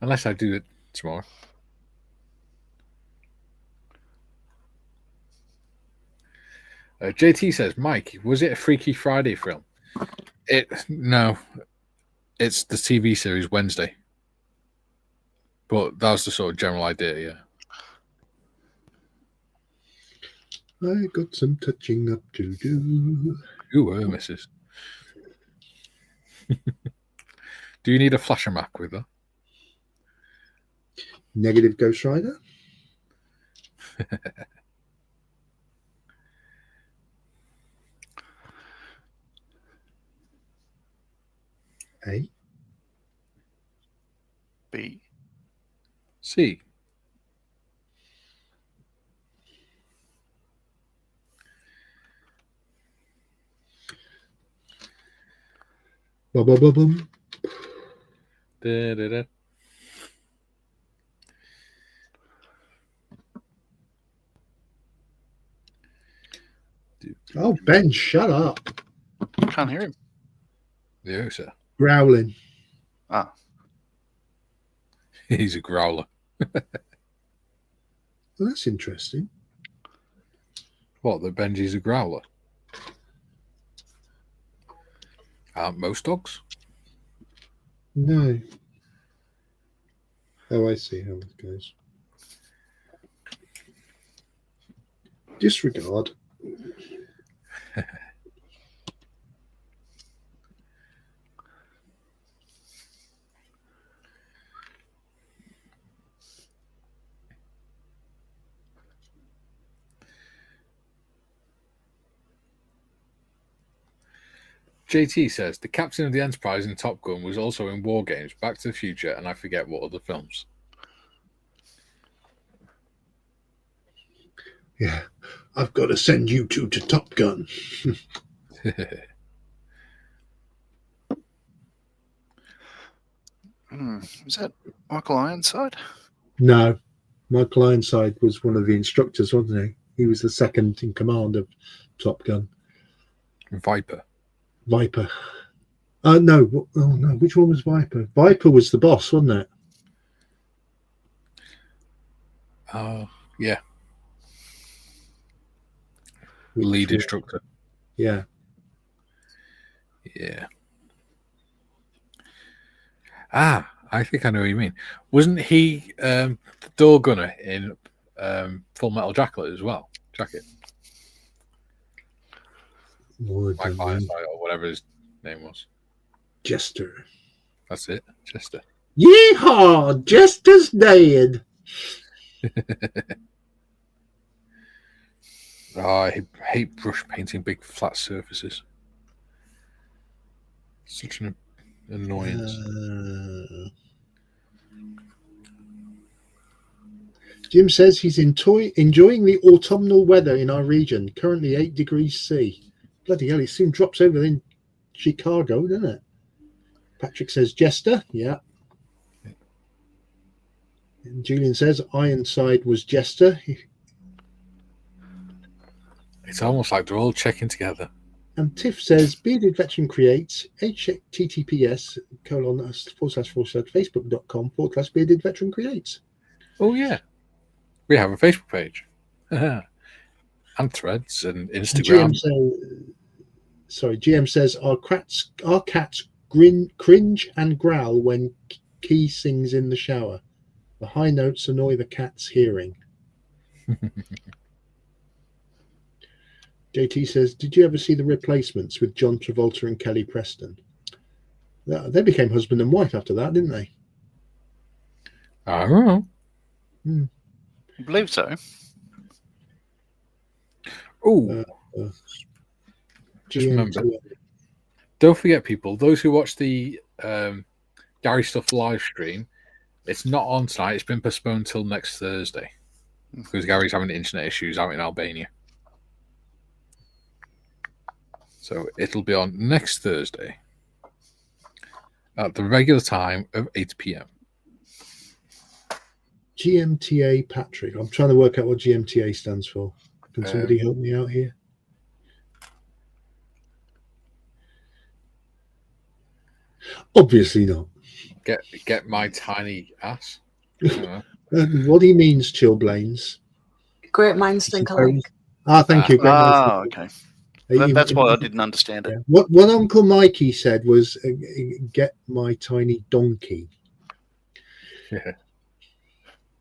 Unless I do it tomorrow. JT says, Mike, was it a Freaky Friday film? No, it's the TV series Wednesday. But that was the sort of general idea, yeah. I got some touching up to do. You were, missus. Do you need a flasher Mac with that? Negative Ghost Rider. A. B. C. Ba-ba-ba-bum. Da-da-da. Oh, Ben, shut up. Can't hear him. Yeah, sir. Growling. Ah, He's a growler. Well, that's interesting. What, that Benji's a growler? Aren't most dogs? No. Oh, I see how it goes. Disregard. JT says, the captain of the Enterprise in Top Gun was also in War Games, Back to the Future, and I forget what other films. Yeah. I've got to send you two to Top Gun. is that Michael Ironside? No. Michael Ironside was one of the instructors, wasn't he? He was the second in command of Top Gun. Viper. No. Oh, no. Which one was Viper? Viper was the boss, wasn't it? Yeah. Lead instructor. Yeah. Yeah. I think I know what you mean. Wasn't he the door gunner in Full Metal Jacket as well? Mike Ironside, or whatever his name was. Jester. That's it, Chester. Yeehaw! Jester's dead. I hate brush painting big flat surfaces. Such an annoyance. Jim says he's enjoying the autumnal weather in our region. Currently 8 degrees C. Bloody hell, it soon drops over in Chicago, doesn't it? Patrick says Jester. Yeah. And Julian says Ironside was Jester. It's almost like they're all checking together. And Tiff says Bearded Veteran creates https://facebook.com/Bearded Veteran creates. Oh yeah, we have a Facebook page, and Threads and Instagram. GM says our cats cringe and growl when Key sings in the shower. The high notes annoy the cat's hearing. JT says, did you ever see The Replacements with John Travolta and Kelly Preston? They became husband and wife after that, didn't they? I don't know. I believe so. Oh, just remember. Don't forget, people, those who watch the Gary Stuff live stream, it's not on tonight. It's been postponed till next Thursday because Gary's having internet issues out in Albania. So it'll be on next Thursday at the regular time of 8 p.m. GMTA Patrick. I'm trying to work out what GMTA stands for. Can somebody help me out here? Obviously not. Get my tiny ass. What he means, Chillblains. Great minds think alike. Thank you. Great minds think Okay. alike. That's why I didn't understand it. Yeah. What Uncle Mikey said was, "Get my tiny donkey." Yeah.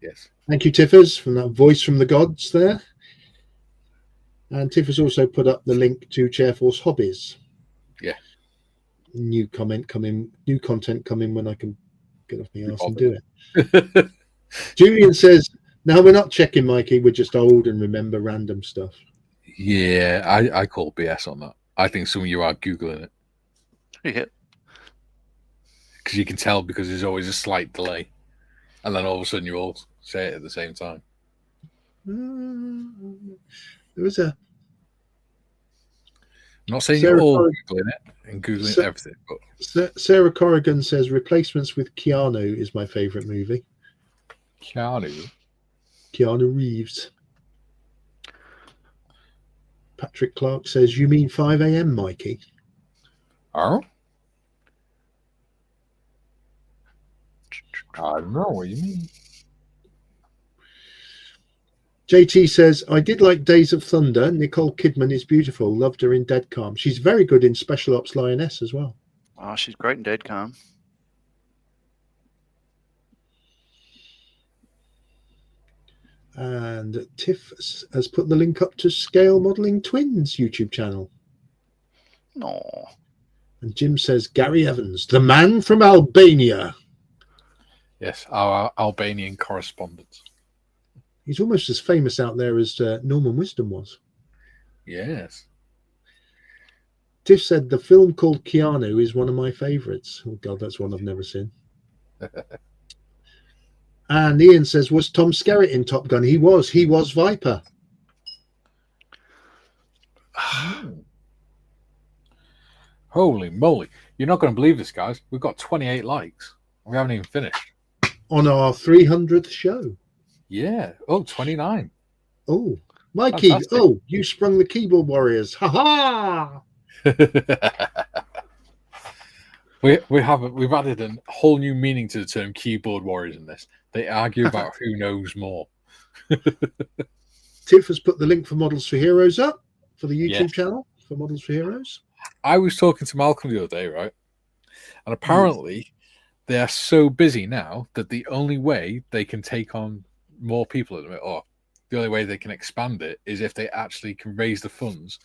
Yes. Thank you, Tiffers, from that voice from the gods there. And Tiffers also put up the link to Chairforce Hobbies. Yeah. New content coming when I can get off my ass and do it. Julian says, "No, we're not checking, Mikey. We're just old and remember random stuff." Yeah, I call BS on that. I think some of you are Googling it. Yeah. Because you can tell, because there's always a slight delay. And then all of a sudden you all say it at the same time. There was a... I'm not saying Sarah you're all Corrigan, Googling it and Googling everything. But Sarah Corrigan says, "Replacements with Keanu is my favourite movie." Keanu Reeves. Patrick Clark says, "You mean 5 a.m, Mikey?" Oh? I don't know what you mean. JT says, "I did like Days of Thunder. Nicole Kidman is beautiful. Loved her in Dead Calm. She's very good in Special Ops Lioness as well." Oh, she's great in Dead Calm. And Tiff has put the link up to Scale Modelling Twins YouTube channel. No. And Jim says, "Gary Evans, the man from Albania." Yes, our Albanian correspondent. He's almost as famous out there as Norman Wisdom was. Yes. Tiff said, "The film called Keanu is one of my favourites." Oh, God, that's one I've never seen. And Ian says, "Was Tom Skerritt in Top Gun?" He was. He was Viper. Holy moly. You're not going to believe this, guys. We've got 28 likes. We haven't even finished. On our 300th show. Yeah. Oh, 29. Oh, Mikey. Fantastic. Oh, you sprung the keyboard warriors. Ha ha. We've added a whole new meaning to the term keyboard warriors in this. They argue about who knows more. Tiff has put the link for Models for Heroes up for the YouTube channel for Models for Heroes. I was talking to Malcolm the other day, right? And apparently they are so busy now that the only way they can take on more people at the minute, or the only way they can expand it, is if they actually can raise the funds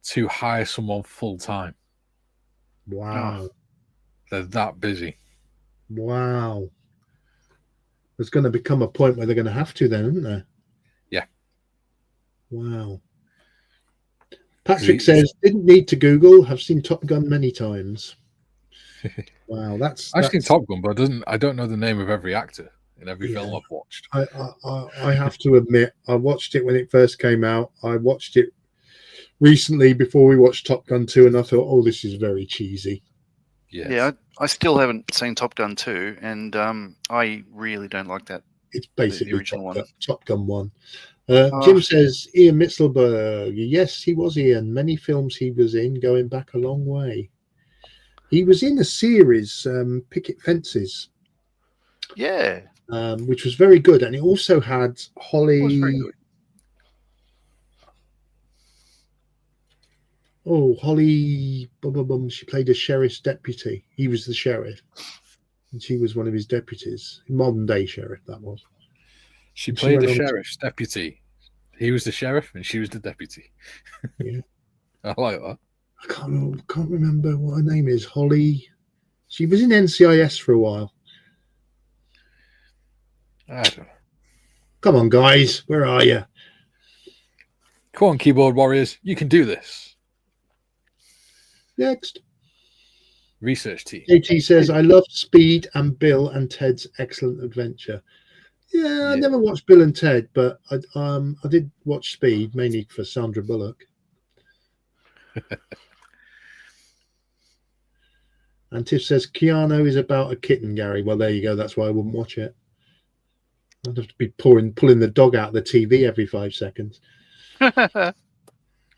to hire someone full time. Wow. They're that busy. Wow. There's going to become a point where they're going to have to then, isn't there? Yeah. Wow. Patrick says, "Didn't need to Google. Have seen Top Gun many times." Wow, I've seen Top Gun, but I don't know the name of every actor in every film I've watched. I have to admit, I watched it when it first came out. I watched it recently before we watched Top Gun 2, and I thought, oh, this is very cheesy. Yes. Yeah, I still haven't seen Top Gun 2, and I really don't like that. It's basically the original Top Gun 1. Jim says, "Ian Mitzelberg." Yes, he was Ian. Many films he was in, going back a long way. He was in a series, Picket Fences. Yeah. Which was very good. And it also had Holly. It was very good. Oh, Holly. She played a sheriff's deputy. He was the sheriff. And she was one of his deputies. Modern day sheriff, that was. She played the sheriff's deputy. He was the sheriff and she was the deputy. Yeah. I like that. I can't remember what her name is. Holly. She was in NCIS for a while. I don't know. Come on, guys. Where are you? Come on, keyboard warriors. You can do this. Next. Research team. JT says, "I loved Speed and Bill and Ted's Excellent Adventure." Yeah, I never watched Bill and Ted, but I did watch Speed, mainly for Sandra Bullock. And Tiff says, "Keanu is about a kitten, Gary." Well, there you go. That's why I wouldn't watch it. I'd have to be pulling the dog out of the TV every 5 seconds.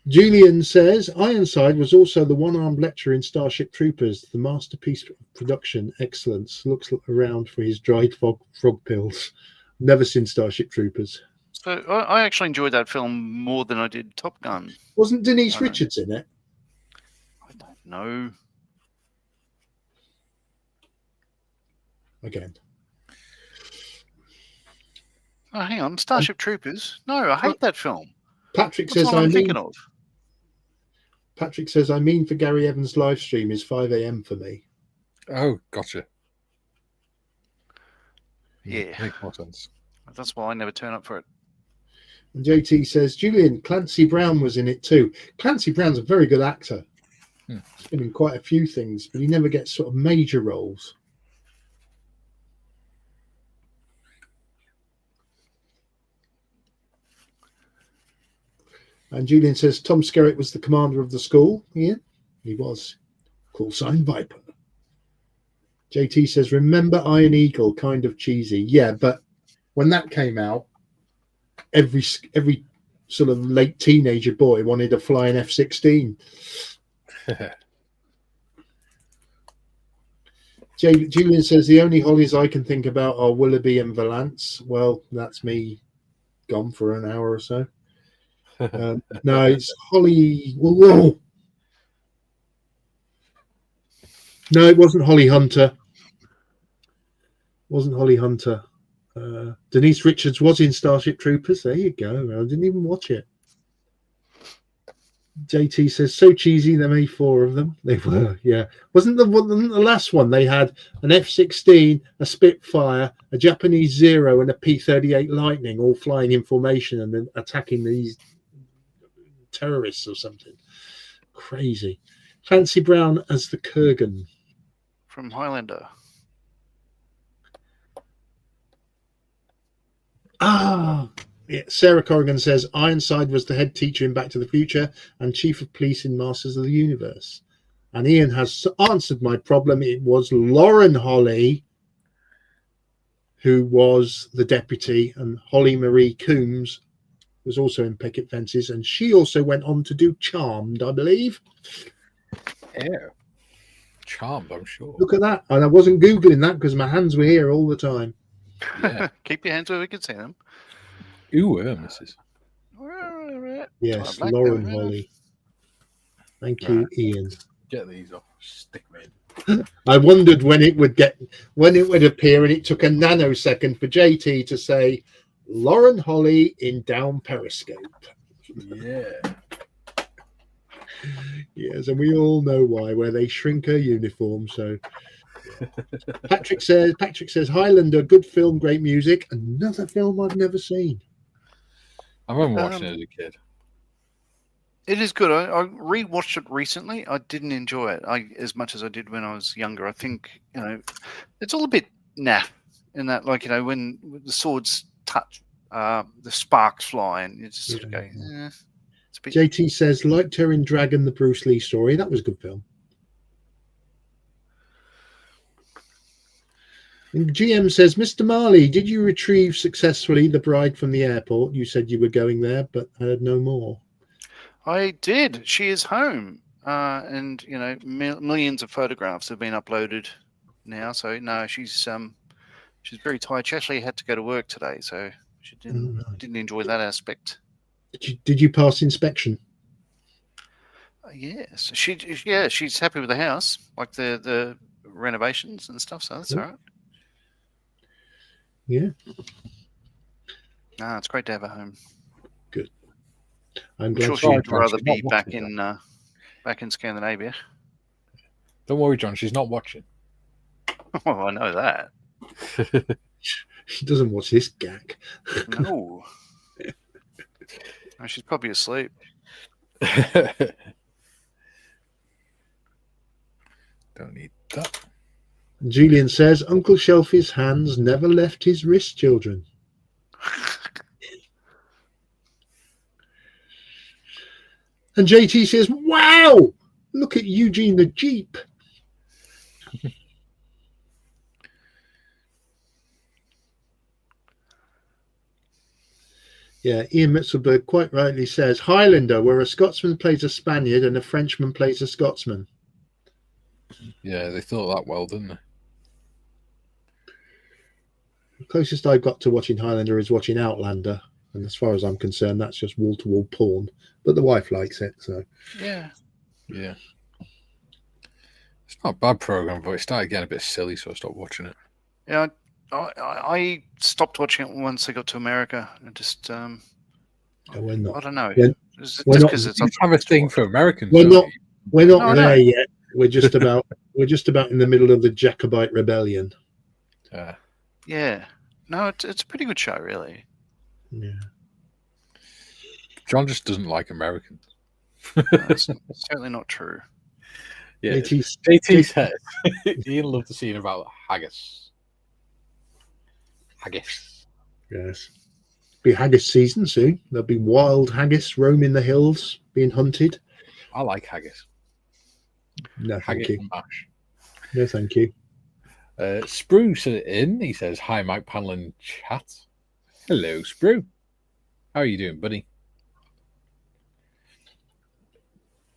Julian says Ironside was also the one-armed lecturer in Starship Troopers, the masterpiece of production excellence. Looks around for his dried frog pills. Never seen Starship Troopers. So I actually enjoyed that film more than I did Top Gun. Wasn't Denise Richards in it? I don't know. Again. Oh, hang on. Starship Troopers? No, I hate that film. Patrick What's says what I'm thinking of? Patrick says I mean for Gary Evans' live stream is 5 a.m. for me. Oh, gotcha. Yeah. Makes more sense. That's why I never turn up for it. And JT says Julian, Clancy Brown was in it too. Clancy Brown's a very good actor. He's been in quite a few things, but he never gets sort of major roles. And Julian says Tom Skerritt was the commander of the school. Yeah, he was. Call sign Viper. JT says, remember Iron Eagle, kind of cheesy. Yeah, but when that came out, every sort of late teenager boy wanted to fly an F-16. Julian says the only Hollies I can think about are Willoughby and Valance. Well, that's me gone for an hour or so. No, it's Holly. Whoa. No, it wasn't Holly Hunter. Wasn't Holly Hunter. Denise Richards was in Starship Troopers. There you go. I didn't even watch it. JT says so cheesy. There made 4 of them. They were, yeah. Wasn't the last one? They had an F-16, a Spitfire, a Japanese Zero, and a P-38 Lightning, all flying in formation and then attacking these terrorists or something. Crazy. Clancy Brown as the Kurgan from Highlander. Yeah. Sarah Corrigan says Ironside was the head teacher in Back to the Future and chief of police in Masters of the Universe. And Ian has answered my problem. It was Lauren Holly who was the deputy, and Holly Marie Coombs was also in Picket Fences, and she also went on to do Charmed, I believe. Yeah. Charmed, I'm sure. Look at that. And I wasn't Googling that because my hands were here all the time. Yeah. Keep your hands where we can see them. Ooh, misses. Yes, Lauren Holly. Thank you, Ian. Get these off. Stick them in. I wondered when it would appear, and it took a nanosecond for JT to say Lauren Holly in Down Periscope. Yeah. Yes, and we all know why, where they shrink her uniform. So Patrick says Highlander, good film, great music. Another film I've never seen. I remember watching it as a kid. It is good. I rewatched it recently. I didn't enjoy it as much as I did when I was younger. I think, it's all a bit naff in that, when the swords touch, the sparks fly, and you just sort of go, it's a bit... JT says, liked her in Dragon, the Bruce Lee story. That was a good film. And GM says, Mr. Marley, did you retrieve successfully the bride from the airport? You said you were going there, but heard no more. I did. She is home. And, millions of photographs have been uploaded now. So, no, she's very tired. She actually had to go to work today, so she didn't enjoy that aspect. Did you pass inspection? Yes. She's happy with the house, like the renovations and stuff, so that's all right. Yeah. It's great to have her home. Good. I'm sure glad she'd rather be back in Scandinavia. Don't worry, John. She's not watching. Oh, I know that. She doesn't watch this gag. No. She's probably asleep. Don't need that. Julian says, Uncle Shelfie's hands never left his wrist, children. And JT says, wow, look at Eugene the Jeep. Yeah, Ian Mitzelberg quite rightly says Highlander, where a Scotsman plays a Spaniard and a Frenchman plays a Scotsman. Yeah, they thought that well, didn't they? The closest I've got to watching Highlander is watching Outlander, and as far as I'm concerned, that's just wall-to-wall porn. But the wife likes it, so Yeah. Yeah. It's not a bad program, but it started getting a bit silly, so I stopped watching it. Yeah, I stopped watching it once I got to America. I just, we're not. I don't know. We're- Just we're not- because it's You have a thing for Americans. We're don't not. you? We're not No, I there know. yet. We're just about. We're just about in the middle of the Jacobite rebellion. Yeah. No, it's a pretty good show, really. Yeah. John just doesn't like Americans. That's certainly not true. Yeah. JT JT says Ian loved the scene about haggis. Haggis. Yes. Be haggis season soon. There'll be wild haggis roaming the hills, being hunted. I like haggis. No, thank Haggis you. and mash. No, thank you. Spruce in. He says, "Hi, Mike Panel in chat." Hello, Sprue. How are you doing, buddy?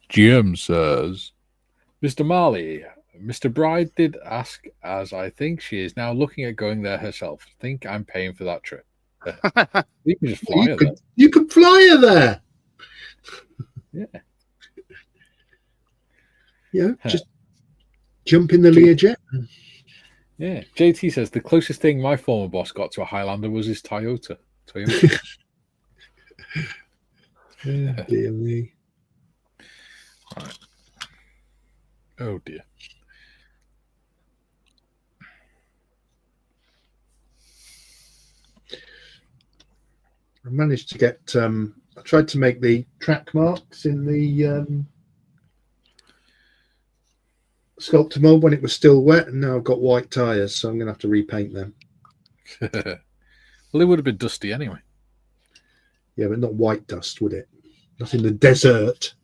GM says, Mr. Marley, Mr. Bride did ask, as I think she is now looking at going there herself. Think I'm paying for that trip. You can just fly her there. You could fly her there. Yeah. Yeah, just jump in the Learjet. Yeah. JT says, the closest thing my former boss got to a Highlander was his Toyota. Dear me. Right. Oh dear. I managed to get. I tried to make the track marks in the sculptor mold when it was still wet, and now I've got white tires, so I'm going to have to repaint them. Well, it would have been dusty anyway. Yeah, but not white dust, would it? Not in the desert.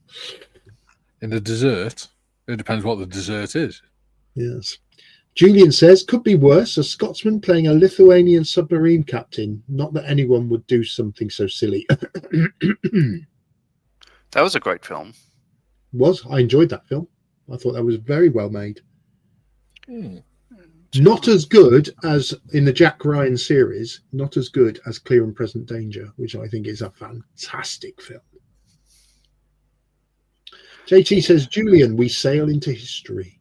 In the dessert, it depends what the dessert is. Yes. Julian says, could be worse, a Scotsman playing a Lithuanian submarine captain. Not that anyone would do something so silly. That was a great film. I enjoyed that film. I thought that was very well made. Hmm. Not as good as in the Jack Ryan series, not as good as Clear and Present Danger, which I think is a fantastic film. JT says, Julian, we sail into history.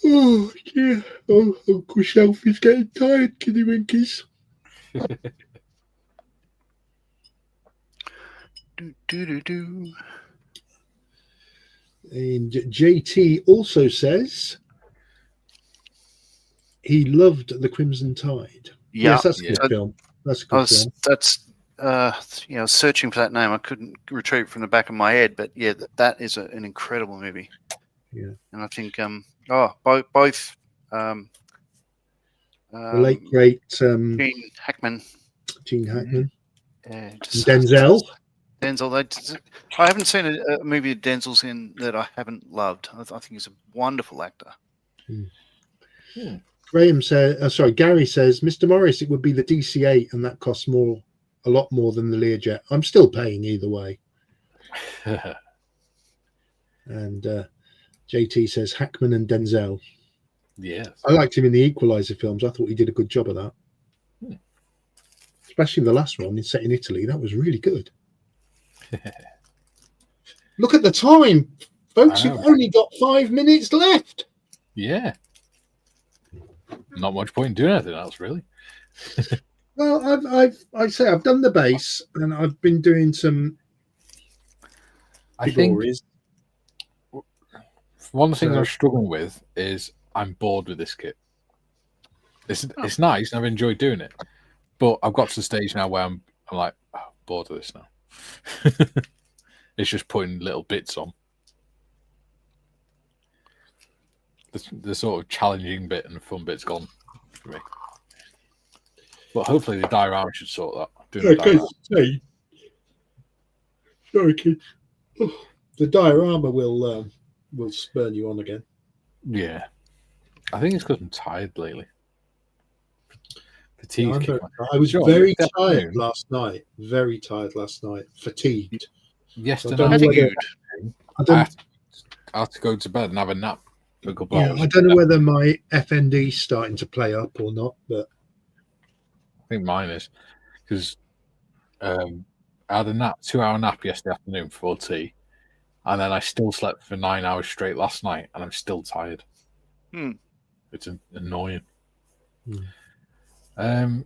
Oh, dear. Oh, Uncle Shelfie's getting tired, Kitty Winkies. Do. And JT also says he loved The Crimson Tide. Yeah. Yes, that's a good film. That's a good film. That's searching for that name. I couldn't retrieve it from the back of my head, but yeah, that is an incredible movie. Yeah. And I think both The late great Gene Hackman, and just Denzel. Denzel. I haven't seen a movie that Denzel's in that I haven't loved. I think he's a wonderful actor. Graham says, Gary says, Mr. Morris, it would be the DC-8, and that costs a lot more than the Learjet. I'm still paying either way. And JT says Hackman and Denzel. Yes. I liked him in the Equalizer films. I thought he did a good job of that. Especially the last one, set in Italy. That was really good. Look at the time, folks. You've only got 5 minutes left. Yeah. Not much point in doing anything else, really. Well, I've done the base, and I've been doing some. I think one of the things I'm struggling with is I'm bored with this kit. It's nice, and I've enjoyed doing it, but I've got to the stage now where I'm like, bored of this now. It's just putting little bits on. The sort of challenging bit and the fun bit's gone for me. But hopefully the diorama should sort that. Sorry, kids. The diorama will will spurn you on again. Yeah. I think it's because I'm tired lately. Yeah, Fatigued. I was Sure, very yeah, tired definitely. last night. Very tired last night. Fatigued. Yesterday, don't know Fatigued. I don't. I had to go to bed and have a nap for a couple Yeah, hours. I don't know whether my FND's starting to play up or not, but I think mine is because I had a 2-hour nap yesterday afternoon before tea, and then I still slept for 9 hours straight last night, and I'm still tired. Hmm. It's annoying. Hmm.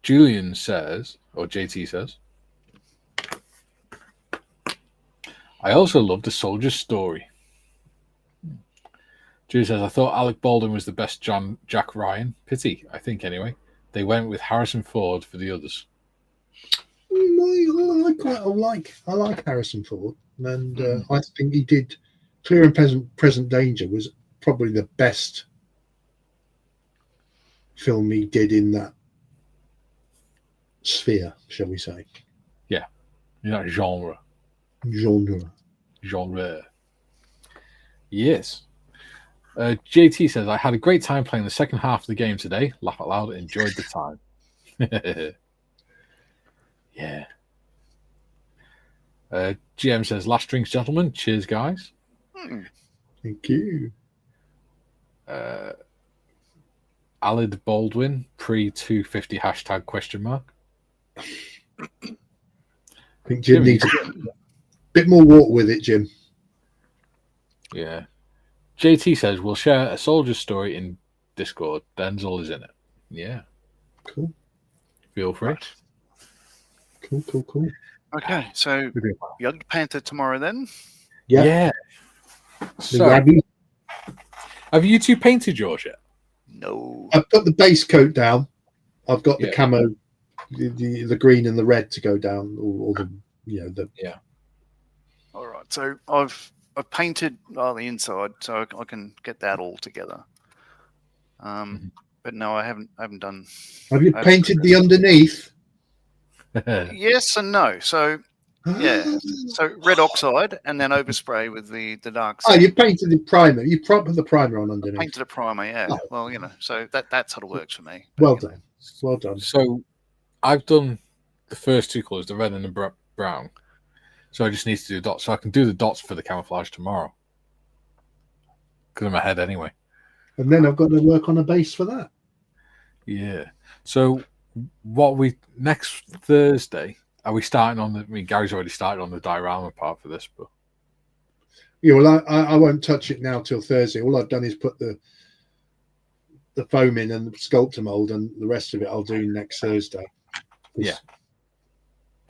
Julian says, or JT says, I also love the soldier's story. Julian says, I thought Alec Baldwin was the best Jack Ryan. Pity, I think anyway. They went with Harrison Ford for the others. I like Harrison Ford, and I think he did. Clear and Present Danger was probably the best film he did in that sphere, shall we say? Yeah, in that genre. Yes. JT says, I had a great time playing the second half of the game today. Laugh out loud, enjoyed the time. Yeah. GM says, last drinks, gentlemen. Cheers, guys. Thank you. Alid Baldwin, pre-250 hashtag question mark. I think Jim needs a bit more water with it, Jim. Yeah. JT says, we'll share a soldier's story in Discord. Denzel is in it. Yeah. Cool. Feel free. Right. Cool. Okay, so Young Panther tomorrow then? Yeah. So, have you two painted yours yet? No. I've got the base coat down. I've got the camo, the green and the red to go down, or the Yeah. All right. So I've painted the inside, so I can get that all together. But no, I haven't done. Have you painted the underneath? Yes and no. So yeah. So red oxide and then overspray with the dark. Oh, you painted the primer. You put the primer on underneath. Painted a primer, yeah. Oh. Well, so that sort of works for me. Well done. Well done. So I've done the first two colours, the red and the brown. So I just need to do dots. So I can do the dots for the camouflage tomorrow. Because I'm ahead anyway. And then I've got to work on a base for that. Yeah. So next Thursday, are we starting on Gary's already started on the diorama part for this, but yeah, well, I won't touch it now till Thursday. All I've done is put the foam in and the sculptor mold, and the rest of it I'll do next Thursday. Yeah.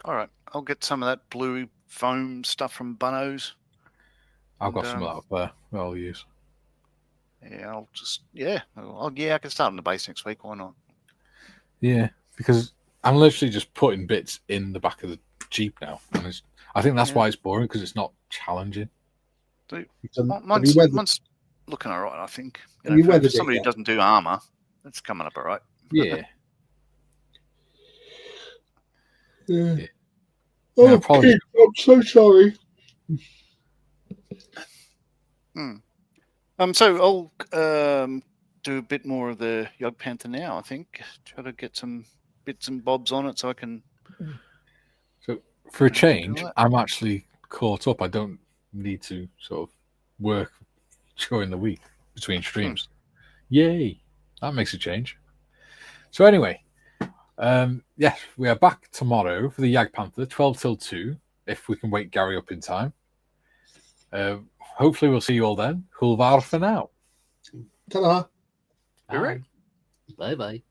All right. I'll get some of that blue foam stuff from Bunno's. I've got some of that there I'll use. Yeah, I can start on the base next week. Why not? Yeah, because I'm literally just putting bits in the back of the Jeep now, and I think that's why it's boring, because it's not challenging. Mine's looking all right, I think. For somebody who doesn't do armor, that's coming up all right. Yeah. Yeah. Oh, okay. I'm so sorry. So I'll do a bit more of the Yog Panther now, I think. Try to get some bits and bobs on it so I can. So for a change, I'm actually caught up. I don't need to sort of work during the week between streams. Yay! That makes a change. So anyway, yes, we are back tomorrow for the Yag Panther, 12 till 2, if we can wake Gary up in time. Hopefully we'll see you all then. Hulvar for now. Ta-da. Bye-bye. Bye-bye.